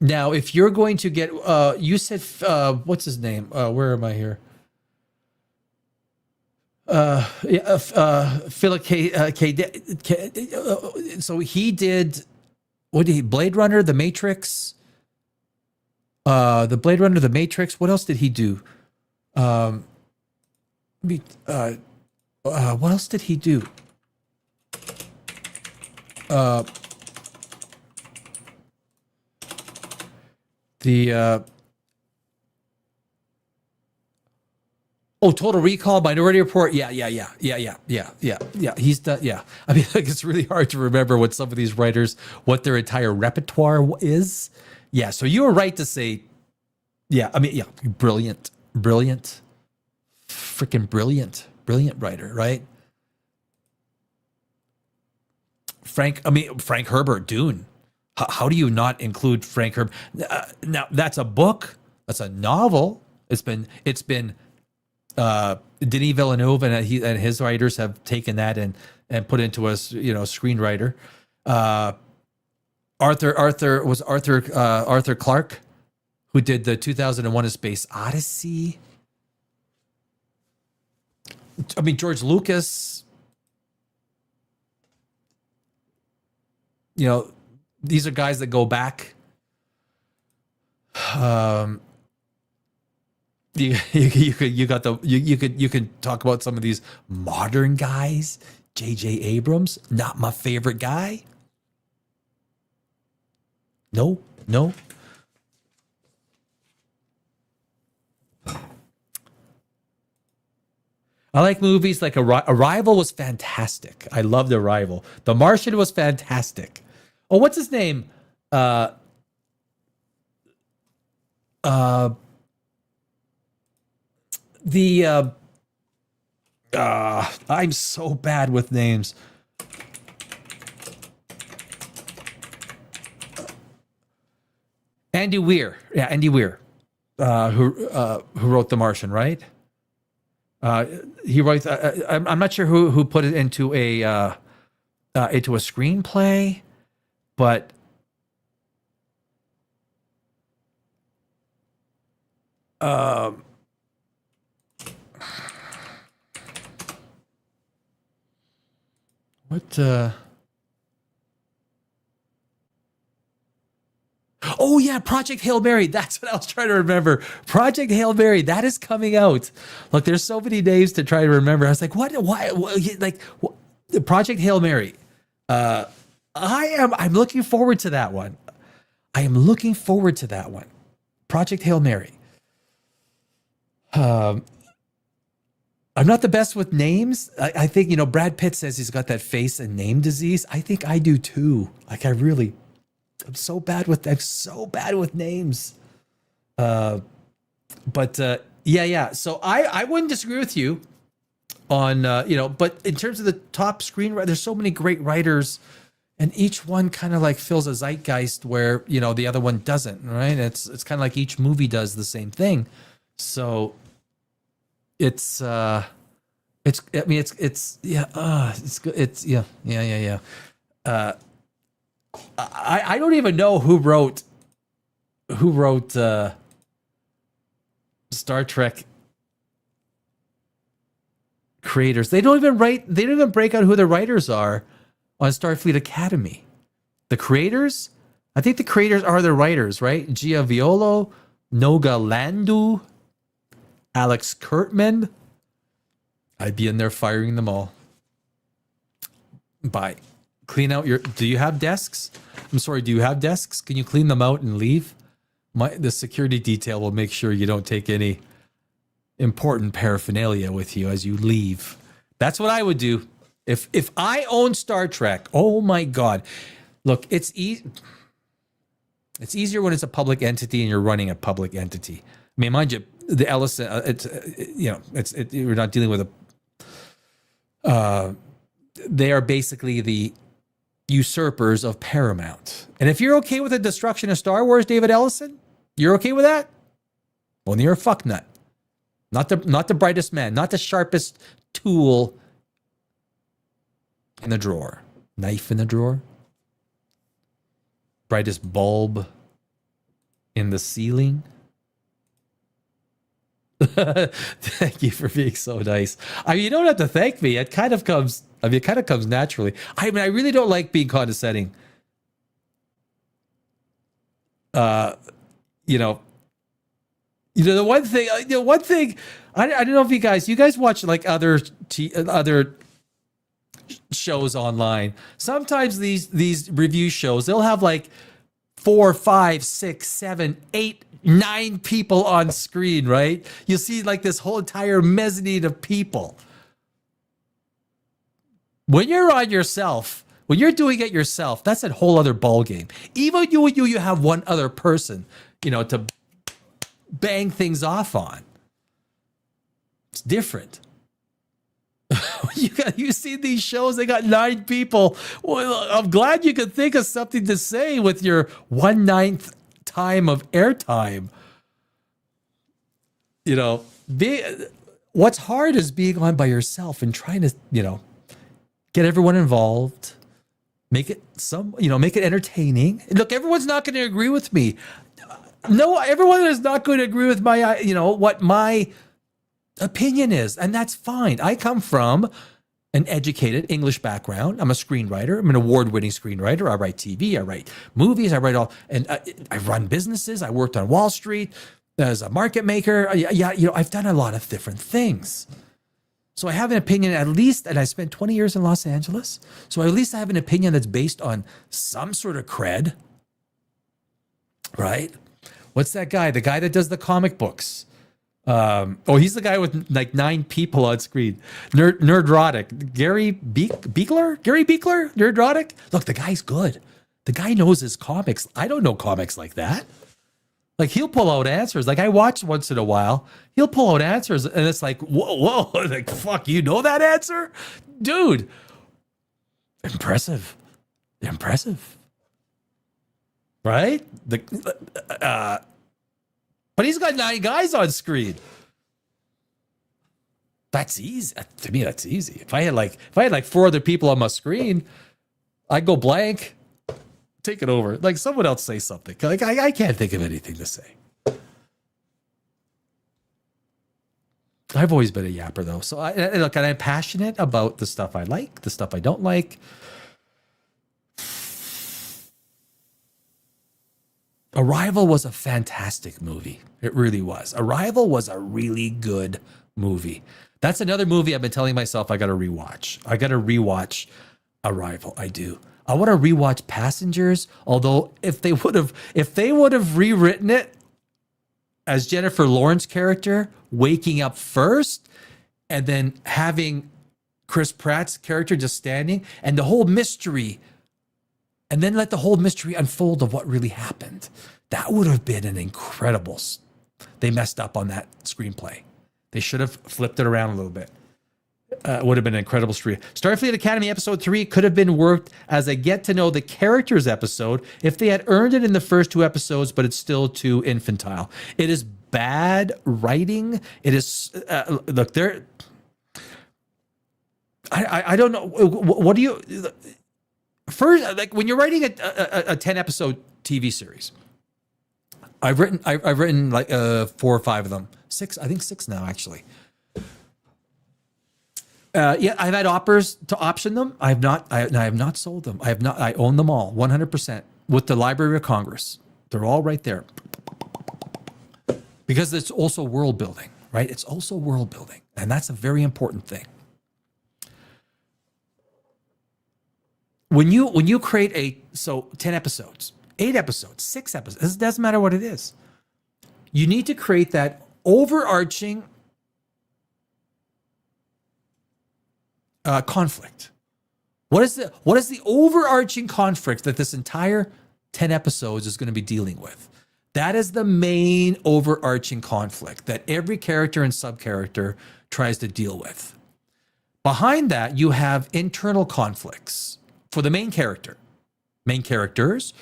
Now, if you're going to get, you said, what's his name? Where am I here? Philip so he did, what did he, Blade Runner, The Matrix, The Matrix. What else did he do? What else did he do? Total Recall, Minority Report. Yeah. He's done. Yeah. I mean, like, it's really hard to remember what some of these writers, what their entire repertoire is. Yeah. So you were right to say, yeah. I mean, yeah, brilliant, freaking brilliant writer, right? Frank Herbert, Dune. How do you not include Frank Herbert? Now that's a book. That's a novel. It's been Denis Villeneuve and his writers have taken that and put into a screenwriter. Arthur Clarke, who did the 2001: A Space Odyssey. I mean, George Lucas. These are guys that go back. You could talk about some of these modern guys. J.J. Abrams, not my favorite guy. No. I like movies like Arrival was fantastic. I loved Arrival. The Martian was fantastic. Oh, what's his name? I'm so bad with names. Andy Weir. Yeah, Andy Weir. Who wrote The Martian, right? He writes. I'm not sure who put it into a screenplay, but what? Oh yeah, Project Hail Mary. That's what I was trying to remember. Project Hail Mary. That is coming out. Look, there's so many names to try to remember. I was like, what? Why? Like, Project Hail Mary. I'm looking forward to that one. I am looking forward to that one. Project Hail Mary. Um, I'm not the best with names. I think, Brad Pitt says he's got that face and name disease. I think I do too. Like I'm so bad with names. Yeah. So I wouldn't disagree with you on, but in terms of the top screenwriter, there's so many great writers and each one kind of like fills a zeitgeist where, the other one doesn't, right? It's kind of like each movie does the same thing. So it's yeah, it's good. Yeah. I don't even know who wrote Star Trek creators. They don't even break out who the writers are on Starfleet Academy. The creators? I think the creators are the writers, right? Gia Violo, Noga Landu, Alex Kurtman. I'd be in there firing them all. Bye. Clean out do you have desks? I'm sorry, do you have desks? Can you clean them out and leave? The security detail will make sure you don't take any important paraphernalia with you as you leave. That's what I would do. If I owned Star Trek, oh my God. Look, it's easier when it's a public entity and you're running a public entity. I mean, mind you, the Ellison, you're not dealing with they are basically the usurpers of Paramount. And if you're okay with the destruction of Star Wars, David Ellison, you're okay with that? Well, then you're a fucknut. Not the brightest man, not the sharpest tool in the drawer. Knife in the drawer. Brightest bulb in the ceiling. Thank you for being so nice. I mean, you don't have to thank me. It kind of comes naturally. I mean, I really don't like being condescending. The one thing, I don't know if you guys watch like other shows online. Sometimes these review shows, they'll have like 4, 5, 6, 7, 8, 9 people on screen, right? You'll see like this whole entire mezzanine of people. When you're on yourself, when you're doing it yourself, that's a whole other ballgame. Even you have one other person, to bang things off on. It's different. You see these shows, they got 9 people. Well, I'm glad you could think of something to say with your 1/9 time of airtime. What's hard is being on by yourself and trying to, get everyone involved, make it entertaining. Look, everyone's not going to agree with me. No, everyone is not going to agree with my, what my opinion is, and that's fine. I come from an educated English background. I'm a screenwriter. I'm an award-winning screenwriter. I write TV. I write movies. I write all, and I run businesses. I worked on Wall Street as a market maker. I've done a lot of different things. So I have an opinion at least, and I spent 20 years in Los Angeles. So at least I have an opinion that's based on some sort of cred, right? What's that guy? The guy that does the comic books. He's the guy with like 9 people on screen. Nerdrotic. Gary Beekler? Nerdrotic? Look, the guy's good. The guy knows his comics. I don't know comics like that. Like, he'll pull out answers. Like, I watch once in a while. He'll pull out answers, and it's like, whoa. Like, fuck, you know that answer? Dude. Impressive. Right? But he's got 9 guys on screen. That's easy. To me, that's easy. If I had like 4 other people on my screen, I'd go blank. Take it over. Like, someone else say something. Like, I can't think of anything to say. I've always been a yapper, though. So and I'm passionate about the stuff I like, the stuff I don't like. Arrival was a fantastic movie. It really was. Arrival was a really good movie. That's another movie I've been telling myself I got to rewatch. I got to rewatch Arrival. I do. I want to rewatch Passengers. Although if they would have rewritten it as Jennifer Lawrence character waking up first, and then having Chris Pratt's character just standing, and the whole mystery, and then let the whole mystery unfold of what really happened. That would have been an incredible. They messed up on that screenplay. They should have flipped it around a little bit. It would have been an incredible story. Starfleet Academy episode 3 could have been worked as a get to know the characters episode if they had earned it in the first 2 episodes, but it's still too infantile. It is bad writing. It is, look, there. I don't know. What do you, first, like when you're writing a 10 episode TV series, I've written like 4 or 5 of them. 6, I think 6 now, actually. Yeah, I've had offers to option them. I have not sold them. I own them all 100% with the Library of Congress. They're all right there. Because it's also world building, right? It's also world building. And that's a very important thing. When you create 10 episodes, 8 episodes, 6 episodes, it doesn't matter what it is. You need to create that overarching conflict. What is the overarching conflict that this entire 10 episodes is going to be dealing with? That is the main overarching conflict that every character and sub-character tries to deal with. Behind that, you have internal conflicts for the main character. Main characters,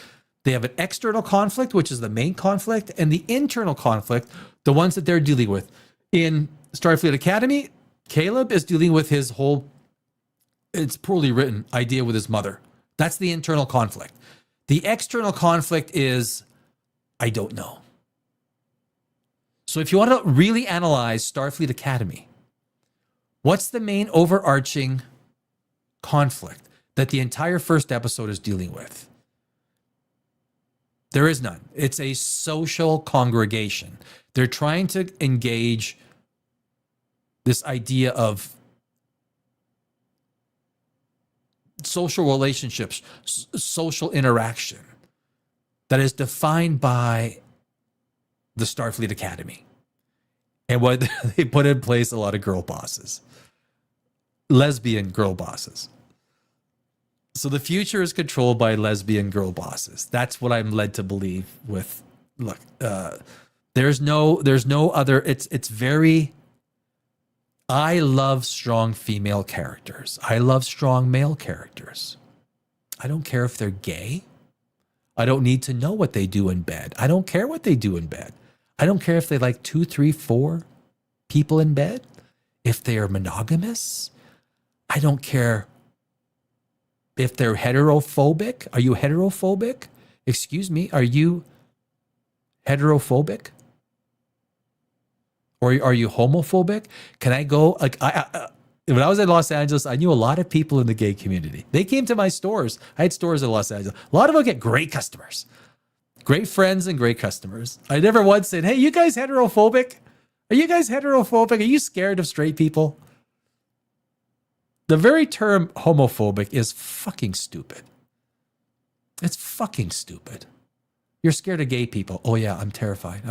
they have an external conflict, which is the main conflict, and the internal conflict, the ones that they're dealing with. In Starfleet Academy, Caleb is dealing with his whole, it's poorly written, idea with his mother. That's the internal conflict. The external conflict is, I don't know. So if you want to really analyze Starfleet Academy, what's the main overarching conflict that the entire first episode is dealing with? There is none. It's a social congregation. They're trying to engage this idea of social relationships, social interaction that is defined by the Starfleet Academy. And what they put in place, a lot of girl bosses, lesbian girl bosses. So the future is controlled by lesbian girl bosses. That's what I'm led to believe with, look, there's no other, it's very, I love strong female characters. I love strong male characters. I don't care if they're gay. I don't need to know what they do in bed. I don't care what they do in bed. I don't care if they like 2, 3, 4 people in bed. If they are monogamous, I don't care if they're heterophobic. Are you heterophobic? Excuse me, are you heterophobic? Or are you homophobic? Can I go, like, when I was in Los Angeles, I knew a lot of people in the gay community. They came to my stores. I had stores in Los Angeles. A lot of them get great customers, great friends and great customers. I never once said, hey, you guys heterophobic? Are you guys heterophobic? Are you scared of straight people? The very term homophobic is fucking stupid. It's fucking stupid. You're scared of gay people. Oh yeah, I'm terrified.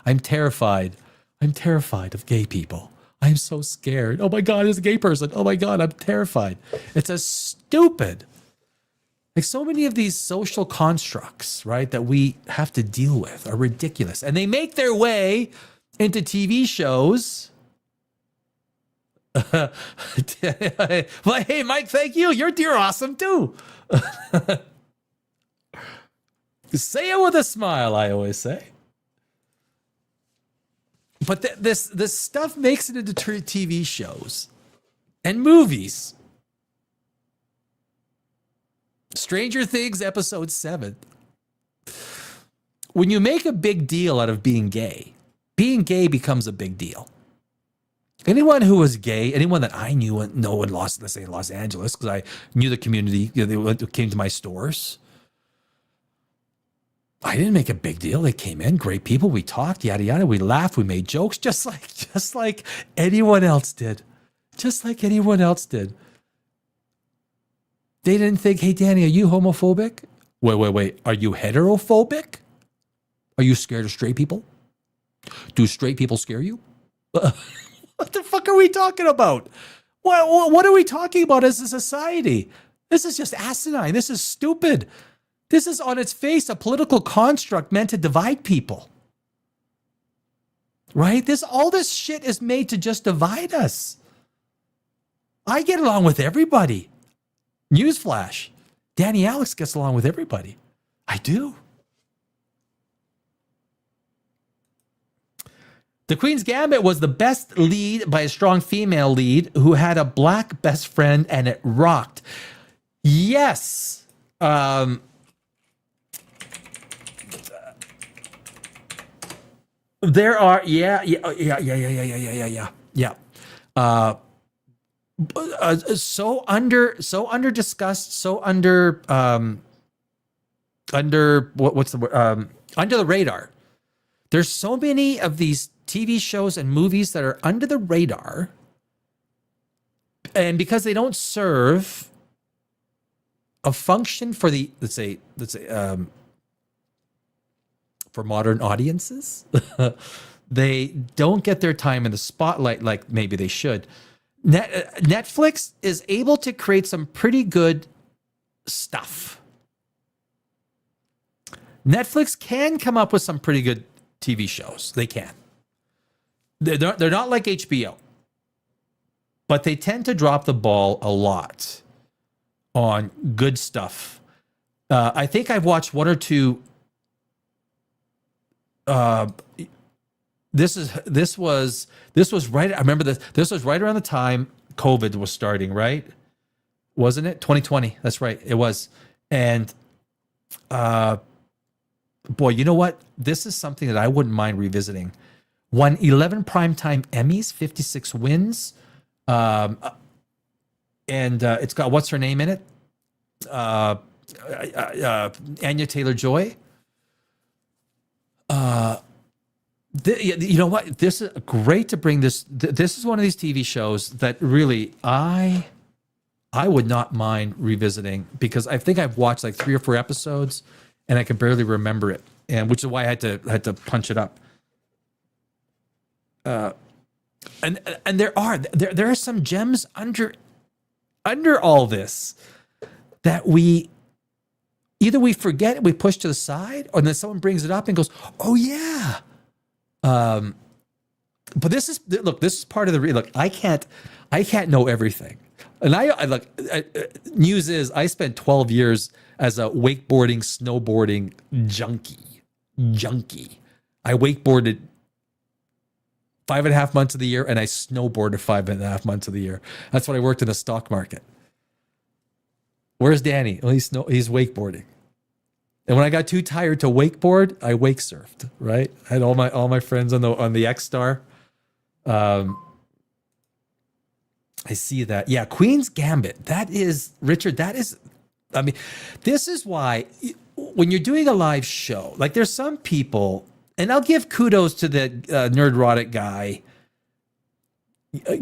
I'm terrified. I'm terrified of gay people. I'm so scared. Oh my God, there's a gay person. Oh my God, I'm terrified. It's a stupid, like so many of these social constructs, right, that we have to deal with are ridiculous. And they make their way into TV shows. Well, hey, Mike, thank you. You're awesome too. Say it with a smile, I always say. But this stuff makes it into TV shows and movies. Stranger Things episode 7. When you make a big deal out of being gay becomes a big deal. Anyone who was gay, anyone that I knew, in Los Angeles, because I knew the community, they came to my stores. I didn't make a big deal. They came in, great people. We talked, yada yada. We laughed. We made jokes, just like anyone else did. Just like anyone else did. They didn't think, hey, Danny, are you homophobic? Wait. Are you heterophobic? Are you scared of straight people? Do straight people scare you? What the fuck are we talking about? What are we talking about as a society? This is just asinine. This is stupid. This is on its face a political construct meant to divide people. Right? All this shit is made to just divide us. I get along with everybody. Newsflash. Danny Alex gets along with everybody. I do. The Queen's Gambit was the best lead by a strong female lead who had a black best friend, and it rocked. Yes. There are, yeah. So under discussed, so under what's the word? Under the radar. There's so many of these TV shows and movies that are under the radar, and because they don't serve a function for the let's say for modern audiences, they don't get their time in the spotlight like maybe they should. Netflix is able to create some pretty good stuff. Netflix can come up with some pretty good TV shows. They can. They're not like HBO, but they tend to drop the ball a lot on good stuff. I think I've watched one or two. This was right. I remember this. This was right around the time COVID was starting, right? Wasn't it? 2020. That's right. It was. And boy, you know what? This is something that I wouldn't mind revisiting. Won 11 primetime Emmys, 56 wins. And it's got, what's her name in it? Anya Taylor-Joy. You know what? This is great to bring this. This is one of these TV shows that really I would not mind revisiting, because I think I've watched like 3 or 4 episodes and I can barely remember it, and which is why I had to punch it up. And there are some gems under all this that we forget, we push to the side, or then someone brings it up and goes, "Oh yeah." But this is part of the look. I can't know everything, and I look. News is I spent 12 years as a wakeboarding, snowboarding junkie. I wakeboarded 5.5 months of the year, and I snowboarded 5.5 months of the year. That's when I worked in the stock market. Where's Danny? Well, he's wakeboarding. And when I got too tired to wakeboard, I wake surfed. Right? I had all my friends on the X-Star. I see that. Yeah, Queen's Gambit. That is, Richard. That is. I mean, this is why when you're doing a live show, like there's some people. And I'll give kudos to the Nerdrotic guy,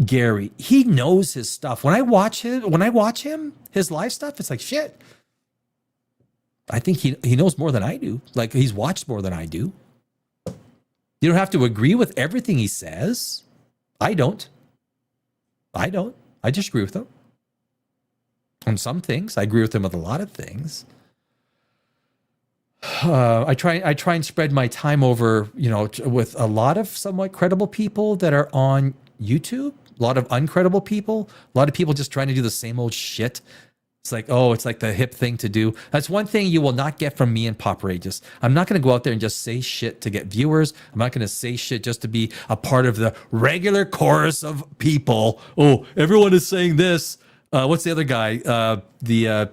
Gary. He knows his stuff. When I watch him, his live stuff, it's like shit. I think he knows more than I do. Like he's watched more than I do. You don't have to agree with everything he says. I don't. I just agree with him on some things. I agree with him with a lot of things. I try and spread my time over, with a lot of somewhat credible people that are on YouTube, a lot of uncredible people, a lot of people just trying to do the same old shit. It's like, oh, it's like the hip thing to do. That's one thing you will not get from me and Poprageous. I'm not going to go out there and just say shit to get viewers. I'm not going to say shit just to be a part of the regular chorus of people. Oh, everyone is saying this. What's the other guy? The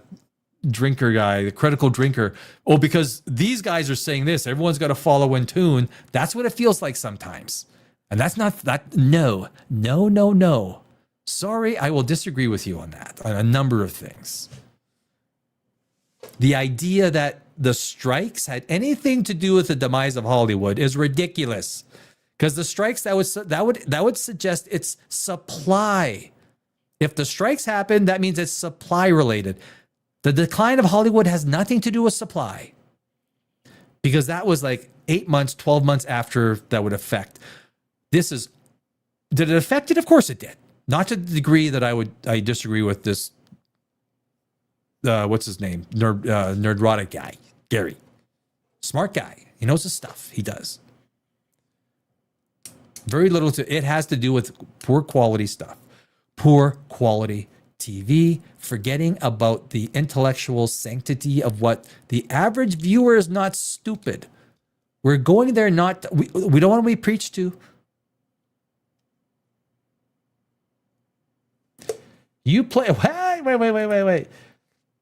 drinker guy, the critical drinker. Oh, because these guys are saying this, everyone's got to follow in tune. That's what it feels like sometimes. And that's not that. No. Sorry, I will disagree with you on that, on a number of things. The idea that the strikes had anything to do with the demise of Hollywood is ridiculous, because the strikes that would suggest it's supply. If the strikes happen, that means it's supply related. The decline of Hollywood has nothing to do with supply, because that was like 8 months, 12 months after that would affect. Did it affect it? Of course it did. Not to the degree that I disagree with this, what's his name? Nerdrotic guy, Gary. Smart guy. He knows his stuff. He does. Very little it has to do with poor quality stuff. Poor quality TV, forgetting about the intellectual sanctity of what the average viewer is. Not stupid. We're going there we don't want to be preached to. You play, wait.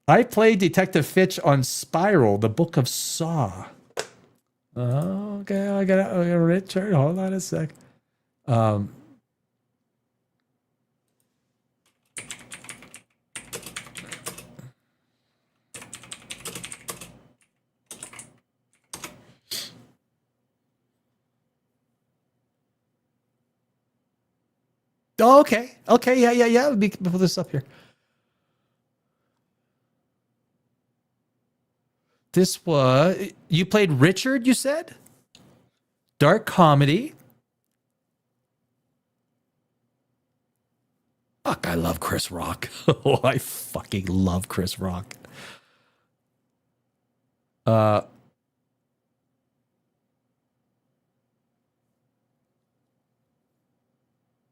I played Detective Fitch on Spiral, the Book of Saw. Okay, I got Richard. Hold on a sec. Oh, okay. Yeah. Let me pull this up here. This was, you played Richard, you said? Dark comedy. Fuck, I love Chris Rock. Oh, I fucking love Chris Rock.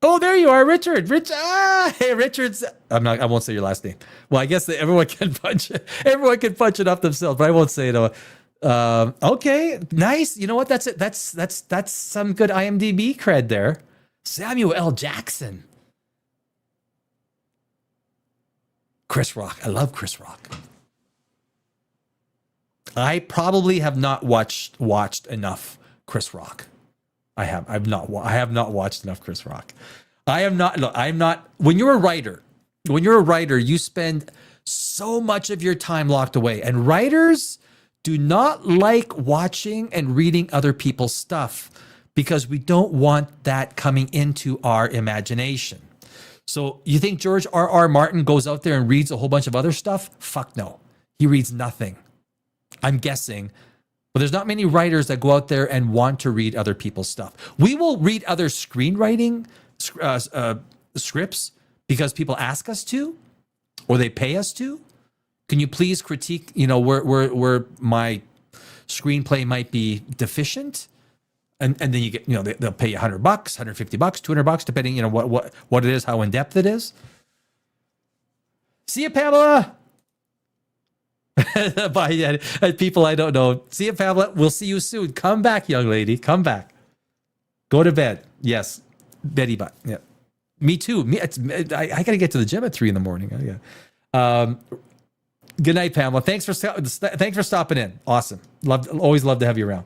Oh, there you are, Richard. Hey, Richard's. I won't say your last name. Well, I guess everyone can punch it up themselves, but I won't say it. Okay, nice. You know what? That's it. That's some good IMDb cred there. Samuel L. Jackson. Chris Rock. I love Chris Rock. I probably have not watched enough Chris Rock. I have not watched enough Chris Rock. I'm not. When you're a writer, you spend so much of your time locked away, and writers do not like watching and reading other people's stuff because we don't want that coming into our imagination. So you think George R.R. Martin goes out there and reads a whole bunch of other stuff? Fuck no. He reads nothing. I'm guessing. But there's not many writers that go out there and want to read other people's stuff. We will read other screenwriting scripts because people ask us to, or they pay us to. Can you please critique, where my screenplay might be deficient? And then you get, they'll pay you $100, $150, $200, depending, what it is, how in depth it is. See you, Pamela. Bye, people I don't know. See you, Pamela. We'll see you soon. Come back, young lady. Come back. Go to bed. Yes, Betty butt. Yeah, me too. I got to get to the gym at 3 a.m. Yeah. Good night, Pamela. Thanks for stopping in. Awesome. Always love to have you around.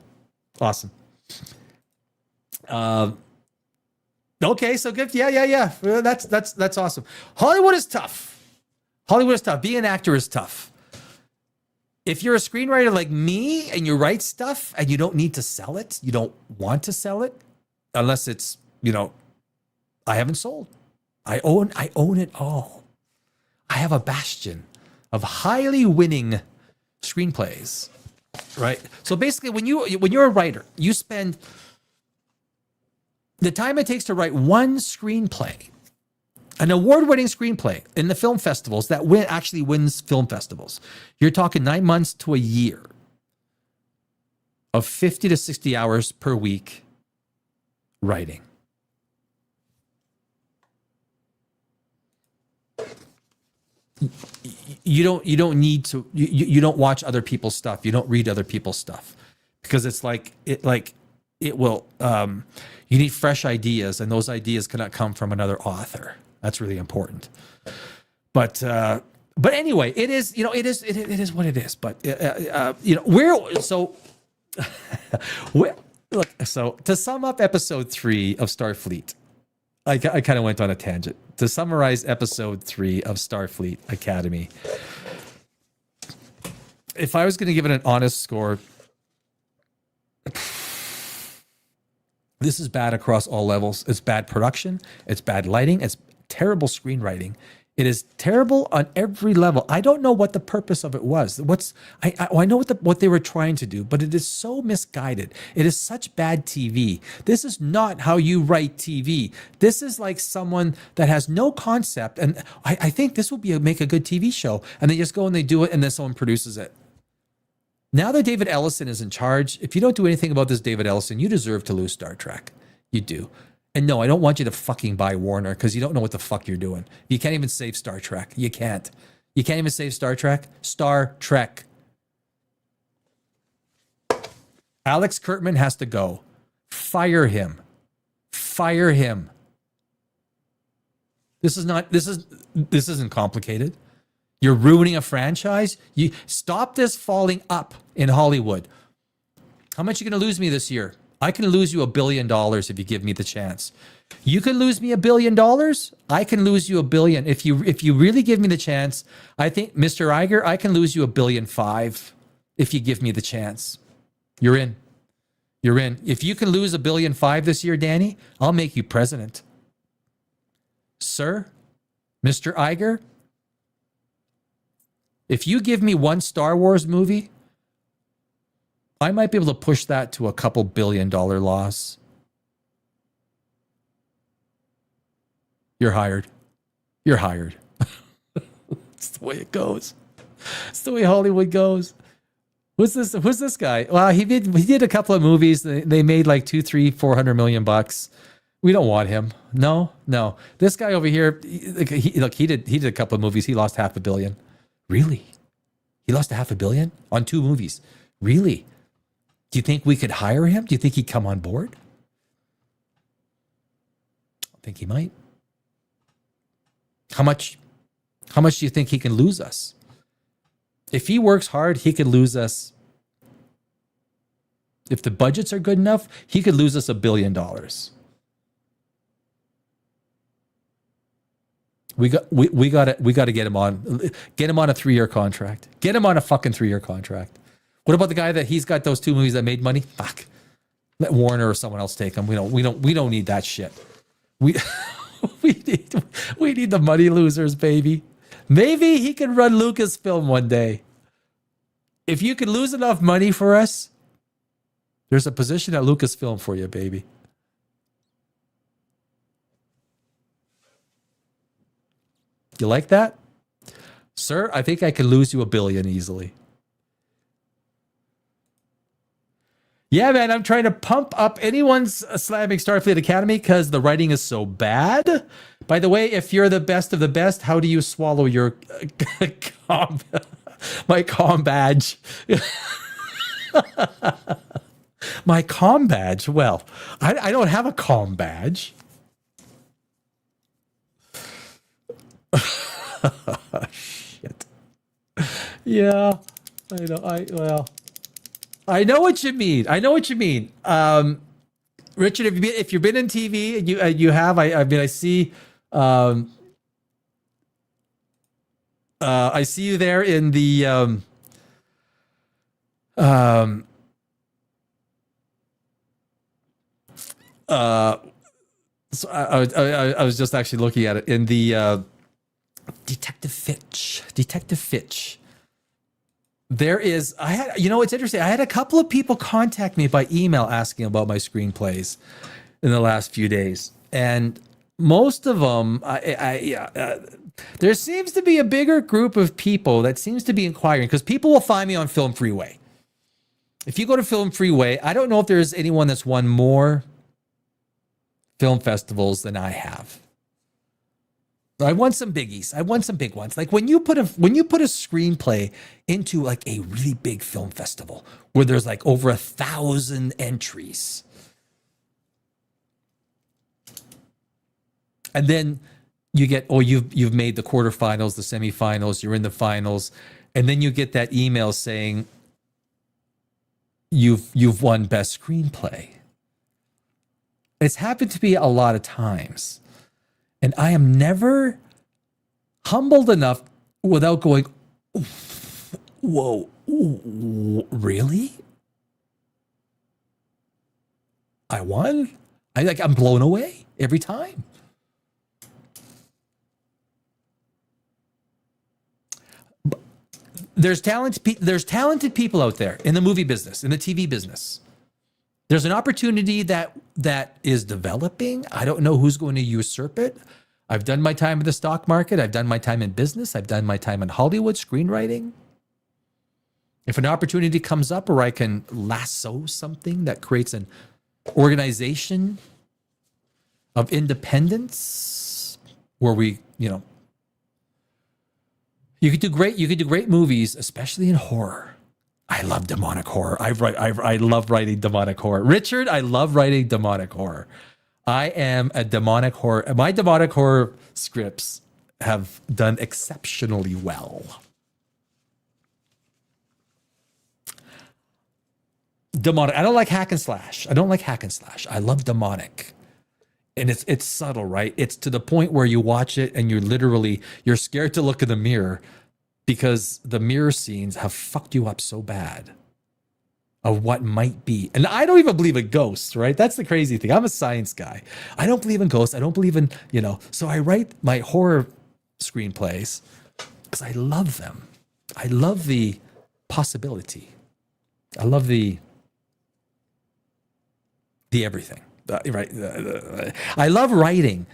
Awesome. Okay, so good. Yeah. That's awesome. Hollywood is tough. Being an actor is tough. If you're a screenwriter like me and you write stuff and you don't need to sell it, you don't want to sell it, unless it's, I haven't sold. I own it all. I have a bastion of highly winning screenplays, right? So basically, when you're a writer, you spend the time it takes to write one screenplay, an award-winning screenplay in the film festivals that actually wins film festivals. You're talking 9 months to a year of 50 to 60 hours per week writing. You don't need to. You don't watch other people's stuff. You don't read other people's stuff because it will. You need fresh ideas, and those ideas cannot come from another author. That's really important. But anyway, it is what it is. But look. So to sum up episode 3 of Starfleet, I kind of went on a tangent. To summarize episode 3 of Starfleet Academy, if I was going to give it an honest score, this is bad across all levels. It's bad production. It's bad lighting. It's terrible screenwriting. It is terrible on every level. I don't know what the purpose of it was. I know what they were trying to do, but it is so misguided. It is such bad TV. This is not how you write TV. This is like someone that has no concept, and I think this will make a good TV show. And they just go and they do it, and then someone produces it. Now that David Ellison is in charge, if you don't do anything about this, David Ellison, you deserve to lose Star Trek. You do. And no, I don't want you to fucking buy Warner because you don't know what the fuck you're doing. You can't even save Star Trek. You can't. You can't even save Star Trek. Star Trek. Alex Kurtzman has to go. Fire him. Fire him. This isn't complicated. You're ruining a franchise. You stop this falling up in Hollywood. How much are you going to lose me this year? I can lose you $1 billion if you give me the chance. You can lose me $1 billion. I can lose you $1 billion if you really give me the chance. I think, Mr. Iger, I can lose you $1.5 billion if you give me the chance. You're in. You're in. If you can lose $1.5 billion this year, Danny, I'll make you president. Sir, Mr. Iger, if you give me one Star Wars movie, I might be able to push that to a couple $2 billion loss. You're hired. You're hired. It's the way it goes. It's the way Hollywood goes. Who's this guy? Well, he did a couple of movies. They made like $200-400 million. We don't want him. No. This guy over here, he did a couple of movies. He lost $500 million. Really? He lost $500 million on 2 movies. Really? Do you think we could hire him? Do you think he'd come on board? I think he might. How much do you think he can lose us? If he works hard, he could lose us. If the budgets are good enough, he could lose us $1 billion. We got to get him on a 3-year contract. Get him on a fucking 3-year contract. What about the guy that he's got those 2 movies that made money? Fuck. Let Warner or someone else take them. We don't need that shit. We need the money losers, baby. Maybe he can run Lucasfilm one day. If you can lose enough money for us, there's a position at Lucasfilm for you, baby. You like that? Sir, I think I can lose you $1 billion easily. Yeah, man, I'm trying to pump up anyone's slamming Starfleet Academy because the writing is so bad. By the way, if you're the best of the best, how do you swallow your my comm badge? My comm badge? Well, I don't have a comm badge. Shit. Yeah, I know. I know what you mean. Richard, if you've been in TV, and you have. I see. I see you there in the. So I was just actually looking at it in the Detective Fitch. There is, it's interesting. I had a couple of people contact me by email asking about my screenplays in the last few days. And most of them, there seems to be a bigger group of people that seems to be inquiring because people will find me on Film Freeway. If you go to Film Freeway, I don't know if there's anyone that's won more film festivals than I have. I won some biggies. I won some big ones. Like when you put a screenplay into like a really big film festival where there's like over 1,000 entries, and then you get, you've made the quarterfinals, the semifinals, you're in the finals, and then you get that email saying you've won best screenplay. It's happened to me a lot of times. And I am never humbled enough without going, whoa, really? I won? I'm blown away every time. There's talented people out there in the movie business, in the TV business. There's an opportunity that is developing. I don't know who's going to usurp it. I've done my time in the stock market. I've done my time in business. I've done my time in Hollywood, screenwriting. If an opportunity comes up where I can lasso something that creates an organization of independence where we, you could do great movies, especially in horror. I love demonic horror. I love writing demonic horror. Richard, I love writing demonic horror. I am a demonic horror. My demonic horror scripts have done exceptionally well. Demonic. I don't like hack and slash. I love demonic. And it's subtle, right? It's to the point where you watch it and you're scared to look in the mirror because the mirror scenes have fucked you up so bad of what might be. And I don't even believe in ghosts, right? That's the crazy thing. I'm a science guy. I don't believe in ghosts. I don't believe in, so I write my horror screenplays because I love them. I love the possibility. I love the everything, right? I love writing.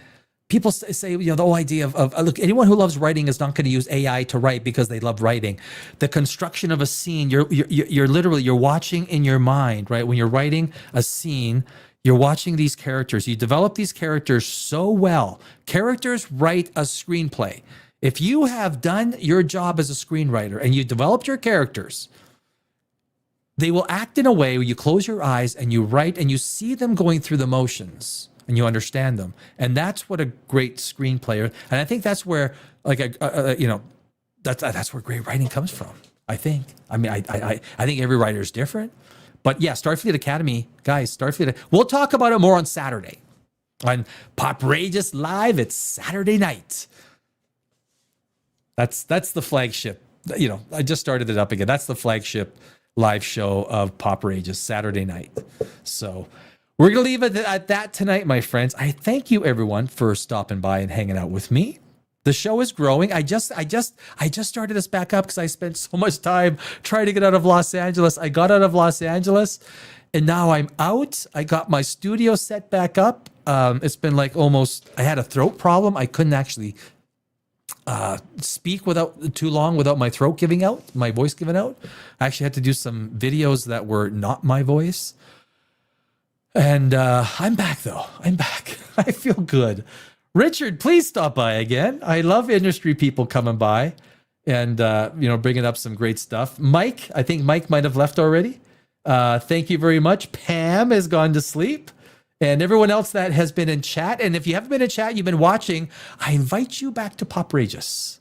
People say, the whole idea of look, anyone who loves writing is not going to use AI to write because they love writing. The construction of a scene, you're literally watching in your mind, right? When you're writing a scene, you're watching these characters. You develop these characters so well. Characters write a screenplay. If you have done your job as a screenwriter and you developed your characters, they will act in a way where you close your eyes and you write and you see them going through the motions and you understand them. And that's what a great screenplay, and I think that's where that's where great writing comes from. I think. I mean, I think every writer is different, but yeah, Starfleet Academy, guys, we'll talk about it more on Saturday on Poprageous Live. It's Saturday night. That's the flagship. I just started it up again. That's the flagship live show of Poprageous, Saturday night. So we're going to leave it at that tonight, my friends. I thank you everyone for stopping by and hanging out with me. The show is growing. I just started this back up because I spent so much time trying to get out of Los Angeles. I got out of Los Angeles and now I'm out. I got my studio set back up. It's been like I had a throat problem. I couldn't actually speak without too long without my throat giving out, my voice giving out. I actually had to do some videos that were not my voice. And I'm back though. I'm back. I feel good. Richard, please stop by again. I love industry people coming by and bringing up some great stuff. Mike, I think Mike might have left already. Thank you very much. Pam has gone to sleep. And everyone else that has been in chat, and if you haven't been in chat, you've been watching, I invite you back to Poprageous,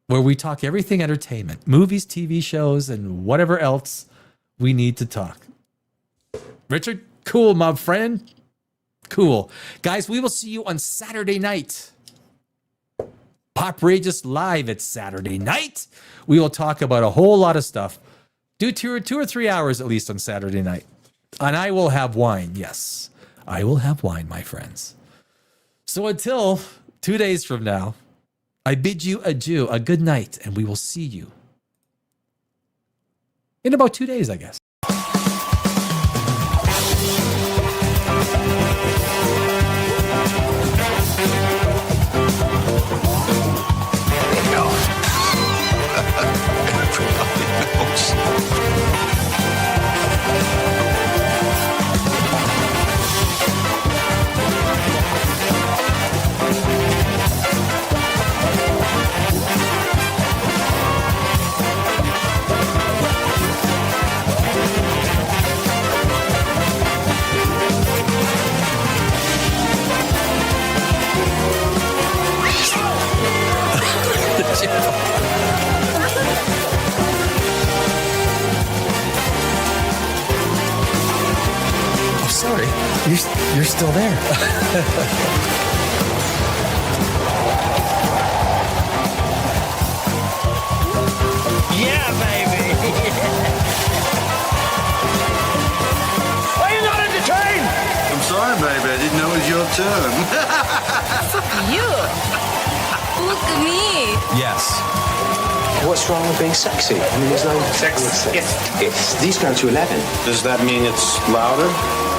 where we talk everything entertainment, movies, TV shows, and whatever else we need to talk. Richard, cool, my friend. Cool. Guys, we will see you on Saturday night. Poprageous Live at Saturday night. We will talk about a whole lot of stuff. Do 2 or 3 hours at least on Saturday night. And I will have wine. Yes, I will have wine, my friends. So until 2 days from now, I bid you adieu, a good night, and we will see you in about 2 days, I guess. Oh, sorry. You're still there. Yeah, baby. Are you not entertained? I'm sorry, baby. I didn't know it was your turn. You. Look at me. Yes. What's wrong with being sexy? I mean, there's no Sex. These go to 11. Does that mean it's louder?